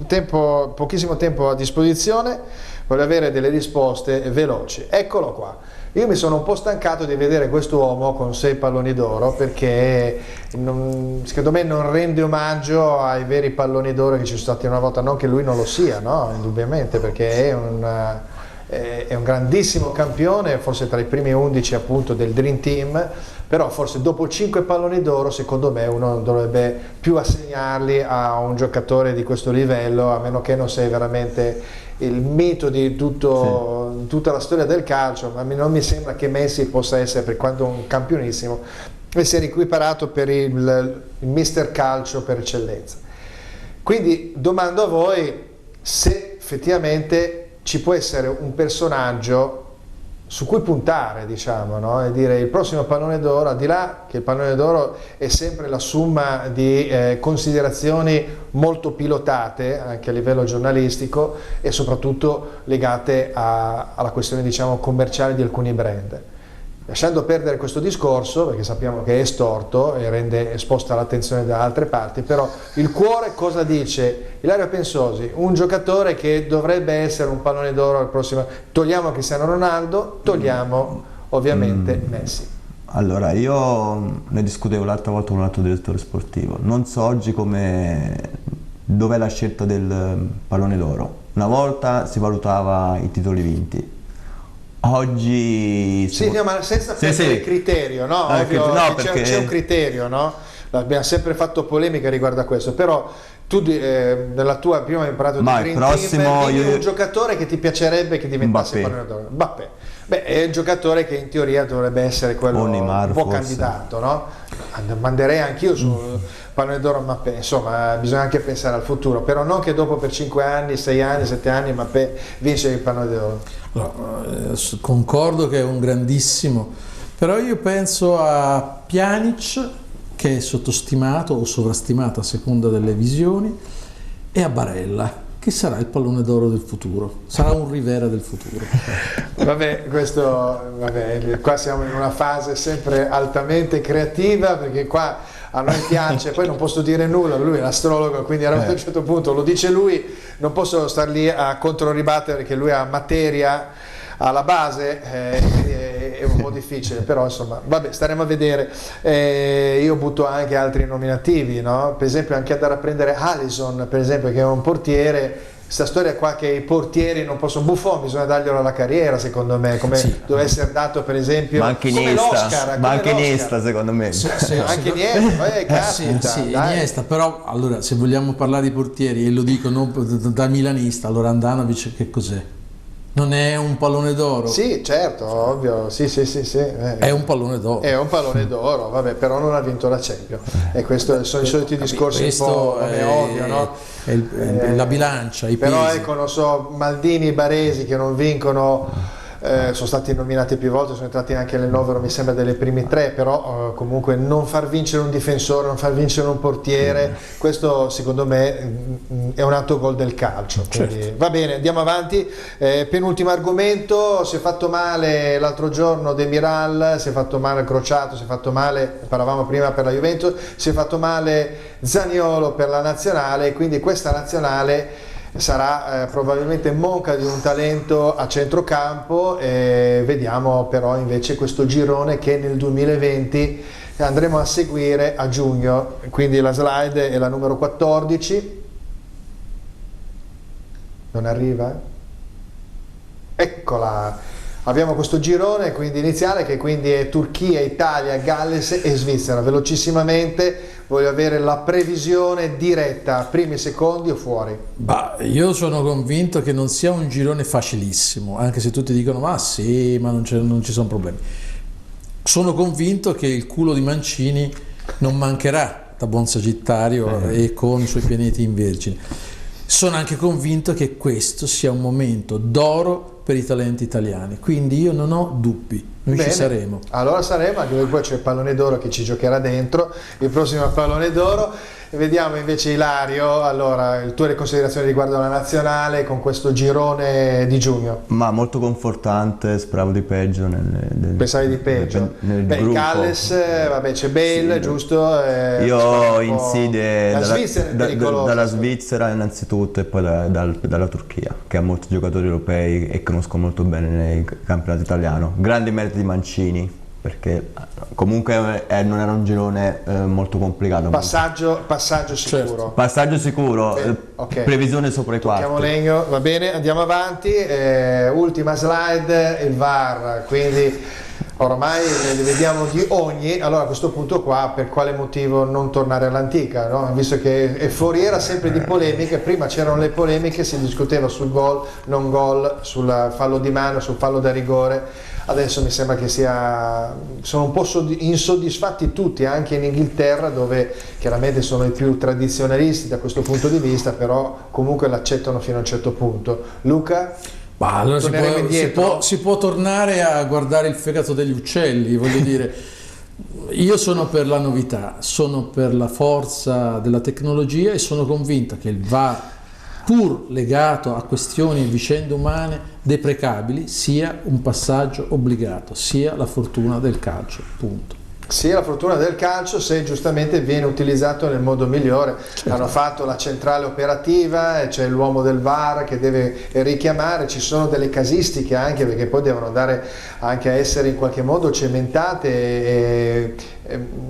[SPEAKER 1] tempo a disposizione, voglio avere delle risposte veloci. Eccolo qua. Io mi sono un po' stancato di vedere quest'uomo con 6 palloni d'oro, perché secondo me non rende omaggio ai veri palloni d'oro che ci sono stati una volta. Non che lui non lo sia, no? Indubbiamente, perché è un grandissimo campione, forse tra i primi 11 appunto del Dream Team, però forse dopo 5 palloni d'oro secondo me uno dovrebbe più assegnarli a un giocatore di questo livello, a meno che non sei veramente il mito di tutta la storia del calcio. Ma non mi sembra che Messi possa essere, per quanto un campionissimo, essere equiparato per il mister calcio per eccellenza. Quindi domando a voi se effettivamente ci può essere un personaggio su cui puntare, diciamo, no? E dire il prossimo pallone d'oro, al di là che il pallone d'oro è sempre la somma di considerazioni molto pilotate anche a livello giornalistico e soprattutto legate alla questione, diciamo, commerciale di alcuni brand. Lasciando perdere questo discorso, perché sappiamo che è storto e rende esposta l'attenzione da altre parti, però il cuore cosa dice? Ilario Pensosi, un giocatore che dovrebbe essere un pallone d'oro al prossimo, togliamo Cristiano Ronaldo, togliamo ovviamente Messi.
[SPEAKER 3] Allora, io ne discutevo l'altra volta con un altro direttore sportivo, non so oggi dov'è la scelta del pallone d'oro. Una volta si valutava i titoli vinti. Oggi
[SPEAKER 1] sì, no, ma senza perdere il criterio, no? Ovvio,
[SPEAKER 3] no,
[SPEAKER 1] c'è un criterio, no? abbiamo sempre fatto polemica riguardo a questo, però tu nella tua prima hai parlato di Green
[SPEAKER 3] prossimo
[SPEAKER 1] Team, un giocatore che ti piacerebbe che diventasse pallone d'oro. Mbappé. Beh, è il giocatore che in teoria dovrebbe essere quello
[SPEAKER 3] Neymar,
[SPEAKER 1] un po'
[SPEAKER 3] forse.
[SPEAKER 1] candidato, no? Manderei anch'io sul pallone d'oro Mbappé, insomma bisogna anche pensare al futuro, però non che dopo per 5 anni, 6 anni, 7 anni Mbappé vince il pallone d'oro.
[SPEAKER 2] Allora, concordo che è un grandissimo, però io penso a Pjanic, che è sottostimato o sovrastimato a seconda delle visioni, e a Barella, che sarà il pallone d'oro del futuro, sarà un Rivera del futuro.
[SPEAKER 1] Vabbè, qua siamo in una fase sempre altamente creativa, perché qua a noi piace, poi non posso dire nulla, lui è l'astrologo, quindi a un certo punto lo dice lui, non posso star lì a controribattere perché lui ha materia alla base, quindi è un po' difficile, però insomma vabbè, staremo a vedere. Io butto anche altri nominativi, no? Per esempio anche andare a prendere Alisson, per esempio, che è un portiere. Questa storia qua che i portieri non possono, Buffon bisogna darglielo alla carriera, secondo me, come deve essere dato per esempio,
[SPEAKER 3] ma anche
[SPEAKER 1] come l'Oscar,
[SPEAKER 3] ma anche Iniesta secondo me.
[SPEAKER 1] Anche Iniesta,
[SPEAKER 2] Iniesta, però allora se vogliamo parlare di portieri, e lo dico non da milanista, allora Andanovic che cos'è? Non è un pallone d'oro?
[SPEAKER 1] Sì, certo, ovvio, sì.
[SPEAKER 2] È un pallone d'oro.
[SPEAKER 1] È un pallone d'oro, vabbè, però non ha vinto la Champions. E questo sono i soliti discorsi un po', è ovvio, no?
[SPEAKER 2] È la bilancia, i
[SPEAKER 1] però
[SPEAKER 2] pesi.
[SPEAKER 1] ecco, non so, Maldini e Baresi che non vincono, sono stati nominati più volte, sono entrati anche nel novero, mi sembra, delle prime 3, però comunque non far vincere un difensore, non far vincere un portiere, questo secondo me è un autogol del calcio. Quindi, certo. Va bene, andiamo avanti. Penultimo argomento, si è fatto male l'altro giorno Demiral, si è fatto male Crociato, si è fatto male, parlavamo prima per la Juventus, si è fatto male Zaniolo per la nazionale, quindi questa nazionale sarà probabilmente monca di un talento a centrocampo, e vediamo però invece questo girone che nel 2020 andremo a seguire a giugno. Quindi la slide è la numero 14, non arriva? Eccola! Abbiamo questo girone quindi iniziale che quindi è Turchia, Italia, Galles e Svizzera. Velocissimamente voglio avere la previsione diretta, primi, secondi o fuori.
[SPEAKER 2] Io sono convinto che non sia un girone facilissimo, anche se tutti dicono ma sì, ma non ci sono problemi. Sono convinto che il culo di Mancini non mancherà da buon sagittario e con i suoi pianeti in Vergine. Sono anche convinto che questo sia un momento d'oro per i talenti italiani, quindi io non ho dubbi, noi ci saremo. Allora
[SPEAKER 1] saremo, anche perché poi c'è il pallone d'oro che ci giocherà dentro, il prossimo pallone d'oro. Vediamo invece Ilario, allora le tue considerazioni riguardo alla nazionale con questo girone di giugno.
[SPEAKER 3] Ma molto confortante, speravo di peggio.
[SPEAKER 1] Pensavi di peggio? Il Galles, vabbè, c'è Bale, sì, giusto?
[SPEAKER 3] Io insidie dalla
[SPEAKER 1] Svizzera
[SPEAKER 3] Svizzera innanzitutto e poi dalla Turchia, che ha molti giocatori europei e conosco molto bene nel campionato italiano. Grandi meriti di Mancini, perché comunque non era un girone molto complicato.
[SPEAKER 1] Passaggio sicuro.
[SPEAKER 3] Certo. Passaggio sicuro, okay. Previsione sopra i quarti.
[SPEAKER 1] Legno, va bene, andiamo avanti. Ultima slide, il VAR, quindi ormai ne vediamo di ogni. Allora a questo punto qua, per quale motivo non tornare all'antica, no? Visto che è foriera sempre di polemiche, prima c'erano le polemiche, si discuteva sul gol, non gol, sul fallo di mano, sul fallo da rigore. Adesso mi sembra che sono un po' insoddisfatti tutti, anche in Inghilterra, dove chiaramente sono i più tradizionalisti da questo punto di vista, però comunque l'accettano fino a un certo punto. Luca?
[SPEAKER 2] Allora si può tornare a guardare il fegato degli uccelli, voglio dire. Io sono per la novità, sono per la forza della tecnologia e sono convinta che il VAR, pur legato a questioni e vicende umane deprecabili, sia un passaggio obbligato, sia la fortuna del calcio, punto.
[SPEAKER 1] Sia la fortuna del calcio se giustamente viene utilizzato nel modo migliore.
[SPEAKER 2] Certo.
[SPEAKER 1] Hanno fatto la centrale operativa, c'è l'uomo del VAR che deve richiamare, ci sono delle casistiche anche, perché poi devono andare anche a essere in qualche modo cementate e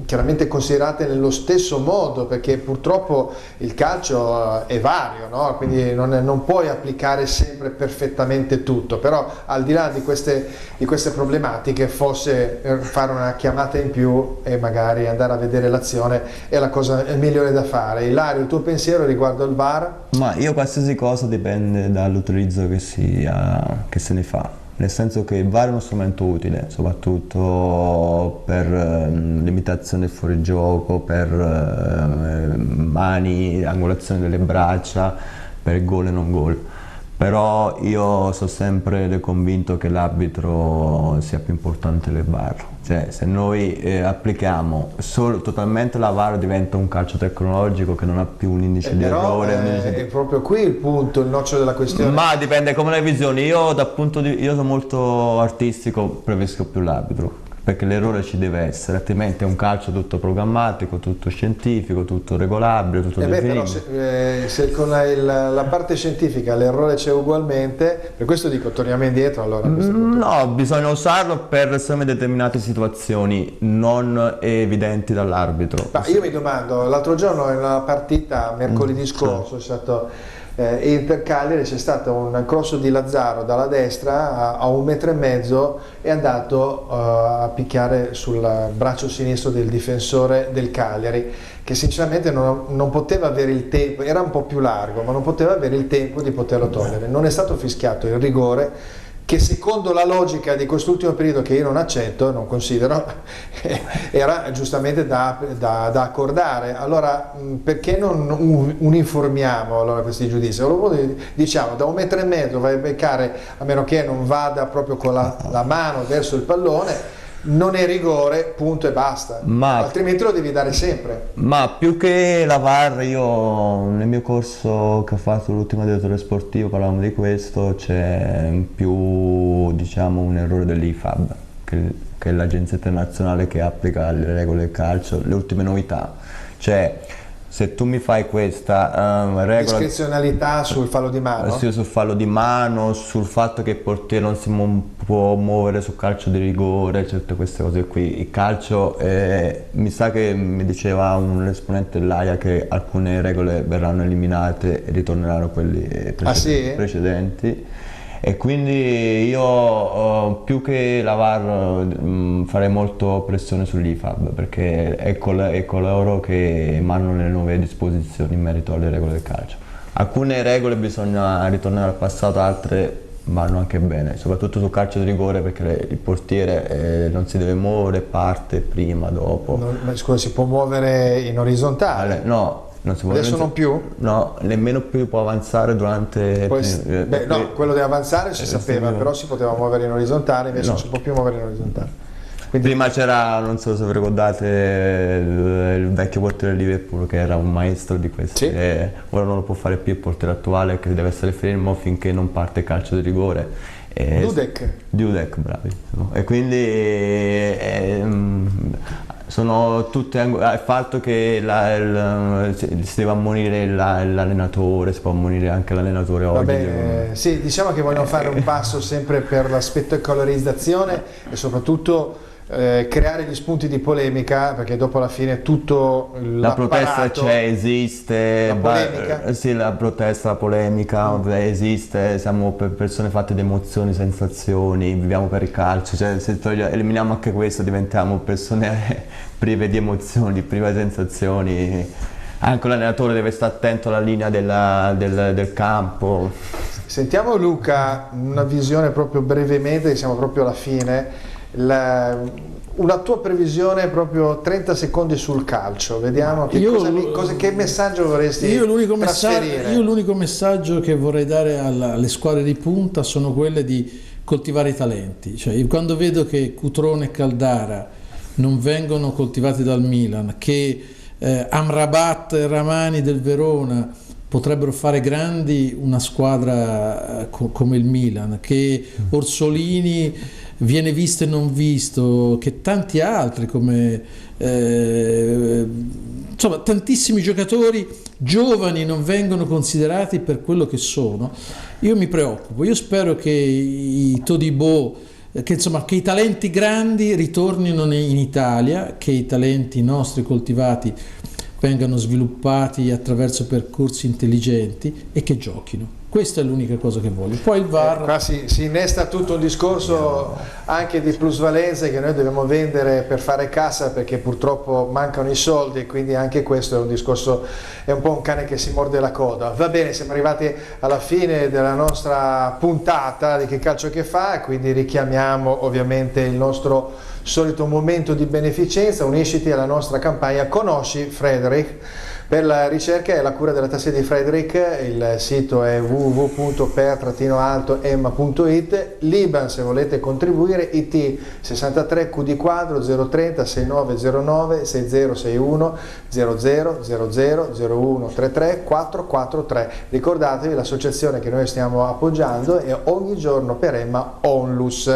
[SPEAKER 1] chiaramente considerate nello stesso modo, perché purtroppo il calcio è vario, no? Quindi non puoi applicare sempre perfettamente tutto, però al di là di queste problematiche forse fare una chiamata in più più e magari andare a vedere l'azione è la cosa migliore da fare. Ilario, il tuo pensiero riguardo il VAR?
[SPEAKER 3] Ma io qualsiasi cosa dipende dall'utilizzo che se ne fa. Nel senso che il VAR è uno strumento utile, soprattutto per limitazione del fuorigioco, per mani, angolazione delle braccia, per gol e non gol. Però io sono sempre convinto che l'arbitro sia più importante del VAR. Cioè, se noi applichiamo totalmente la VAR, diventa un calcio tecnologico che non ha più un indice di errore.
[SPEAKER 1] È proprio qui il punto, il nocciolo della questione.
[SPEAKER 3] Ma dipende come le visioni. Io sono molto artistico, preferisco più l'arbitro, perché l'errore ci deve essere, altrimenti è un calcio tutto programmatico, tutto scientifico, tutto regolabile, tutto definito.
[SPEAKER 1] Però se con la parte scientifica l'errore c'è ugualmente, per questo dico torniamo indietro allora.
[SPEAKER 3] No, bisogna usarlo per determinate situazioni non evidenti dall'arbitro.
[SPEAKER 1] Ma io mi domando, l'altro giorno in una partita, mercoledì scorso, è stato Inter-Cagliari, c'è stato un cross di Lazzaro dalla destra a 1,5 metri, è andato a picchiare sul braccio sinistro del difensore del Cagliari, che sinceramente non poteva avere il tempo, era un po' più largo, ma non poteva avere il tempo di poterlo togliere. Non è stato fischiato il rigore, che secondo la logica di quest'ultimo periodo, che io non accetto, non considero, era giustamente da accordare. Allora perché non uniformiamo allora questi giudizi? Allora, diciamo da 1,5 metri vai a beccare, a meno che non vada proprio con la mano verso il pallone, non è rigore, punto e basta, altrimenti lo devi dare sempre.
[SPEAKER 3] Ma più che la VAR, io nel mio corso che ho fatto l'ultimo direttore sportivo, parlavamo di questo, c'è più, diciamo, un errore dell'IFAB, che è l'agenzia internazionale che applica le regole del calcio, le ultime novità. Cioè, se tu mi fai questa regola...
[SPEAKER 1] Discrezionalità sul fallo di mano?
[SPEAKER 3] Sì, sul fallo di mano, sul fatto che il portiere non si può muovere sul calcio di rigore, certe queste cose qui. Il calcio, mi sa che mi diceva un esponente dell'AIA che alcune regole verranno eliminate e ritorneranno quelli precedenti. E quindi io più che la VAR farei molto pressione sull'IFAB, perché è coloro che emanano le nuove disposizioni in merito alle regole del calcio. Alcune regole bisogna ritornare al passato, altre vanno anche bene, soprattutto sul calcio di rigore, perché il portiere non si deve muovere, parte prima, dopo.
[SPEAKER 1] Ma scusa, si può muovere in orizzontale?
[SPEAKER 3] No. Non si può
[SPEAKER 1] adesso non più?
[SPEAKER 3] No, nemmeno più può avanzare durante...
[SPEAKER 1] no, quello di avanzare si sapeva, però si poteva muovere in orizzontale, invece non si può più muovere in orizzontale. Quindi... Prima
[SPEAKER 3] c'era, non so se vi ricordate, il vecchio portiere del Liverpool che era un maestro di questo,
[SPEAKER 1] sì.
[SPEAKER 3] Ora non lo può fare più il portiere attuale, che deve essere fermo finché non parte il calcio di rigore. Dudek, bravissimo. E quindi sono tutte il fatto che si deve ammonire l'allenatore, si può ammonire anche l'allenatore oggi.
[SPEAKER 1] Vabbè, sì, diciamo che vogliono fare un passo sempre per la spettacolarizzazione e soprattutto creare gli spunti di polemica, perché dopo alla fine tutto
[SPEAKER 3] la protesta esiste,
[SPEAKER 1] la polemica?
[SPEAKER 3] Sì, la protesta, la polemica esiste, siamo persone fatte di emozioni, sensazioni, viviamo per il calcio, cioè se eliminiamo anche questo diventiamo persone prive di emozioni, prive di sensazioni. Anche l'allenatore deve stare attento alla linea del campo.
[SPEAKER 1] Sentiamo Luca, una visione proprio brevemente, siamo proprio alla fine. Una tua previsione, proprio 30 secondi sul calcio, vediamo che messaggio vorresti trasferire.
[SPEAKER 2] Io l'unico messaggio che vorrei dare alle squadre di punta sono quelle di coltivare i talenti, cioè, quando vedo che Cutrone e Caldara non vengono coltivati dal Milan, che Amrabat e Ramani del Verona potrebbero fare grandi una squadra come il Milan, che Orsolini viene visto e non visto, che tanti altri come insomma tantissimi giocatori giovani non vengono considerati per quello che sono. Io mi preoccupo, io spero che i Todibo, che i talenti grandi ritornino in Italia, che i talenti nostri coltivati vengano sviluppati attraverso percorsi intelligenti e che giochino. Questa è l'unica cosa che voglio. Poi il VAR...
[SPEAKER 1] Qua si innesta tutto un discorso anche di plusvalenze che noi dobbiamo vendere per fare cassa, perché purtroppo mancano i soldi, e quindi anche questo è un discorso, è un po' un cane che si morde la coda. Va bene, siamo arrivati alla fine della nostra puntata di Che Calcio Che Fa, quindi richiamiamo ovviamente il nostro solito momento di beneficenza. Unisciti alla nostra campagna Conosci Frederick. Per la ricerca e la cura della tassia di Frederick, il sito è www.per-alto-emma.it. L'Iban, se volete contribuire, IT 63 QD quadro 030 6909 6061 00 00 01 33 443. Ricordatevi, l'associazione che noi stiamo appoggiando è Ogni Giorno per Emma Onlus.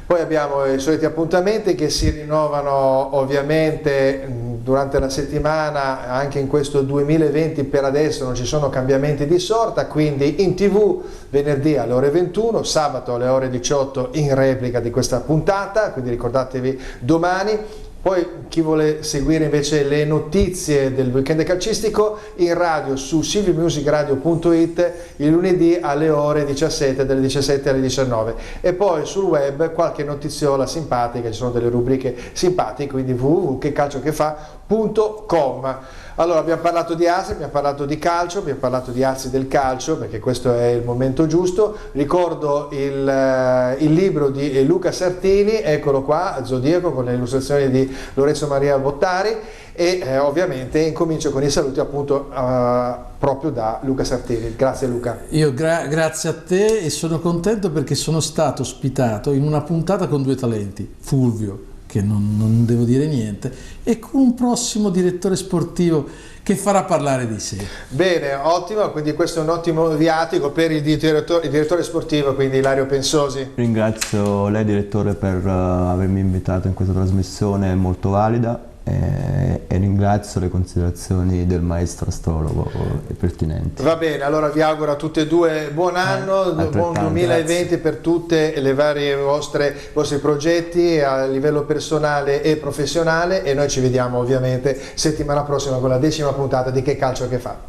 [SPEAKER 1] Poi abbiamo i soliti appuntamenti che si rinnovano ovviamente durante la settimana, anche in questo 2020 per adesso non ci sono cambiamenti di sorta, quindi in TV venerdì alle ore 21, sabato alle ore 18 in replica di questa puntata, quindi ricordatevi domani. Poi chi vuole seguire invece le notizie del weekend calcistico, in radio su silviomusicradio.it il lunedì alle ore 17, dalle 17 alle 19, e poi sul web qualche notiziola simpatica, ci sono delle rubriche simpatiche, quindi www.checalciochefa.com. Allora, abbiamo parlato di ASI, abbiamo parlato di calcio, abbiamo parlato di ASI del calcio, perché questo è il momento giusto. Ricordo il libro di Luca Sartini, eccolo qua, Zodiaco, con le illustrazioni di Lorenzo Maria Bottari, e ovviamente incomincio con i saluti appunto proprio da Luca Sartini. Grazie Luca.
[SPEAKER 2] Io grazie a te, e sono contento perché sono stato ospitato in una puntata con due talenti, Fulvio, che non devo dire niente, e con un prossimo direttore sportivo che farà parlare di sé.
[SPEAKER 1] Bene, ottimo, quindi questo è un ottimo viatico per il direttore sportivo, quindi Ilario Pensosi.
[SPEAKER 3] Ringrazio lei direttore per avermi invitato in questa trasmissione molto valida, e ringrazio le considerazioni del maestro astrologo pertinenti.
[SPEAKER 1] Va bene, allora vi auguro a tutte e due buon anno, buon 2020 grazie. Per tutte le varie vostri progetti a livello personale e professionale, e noi ci vediamo ovviamente settimana prossima con la 10ª puntata di Che Calcio Che Fa.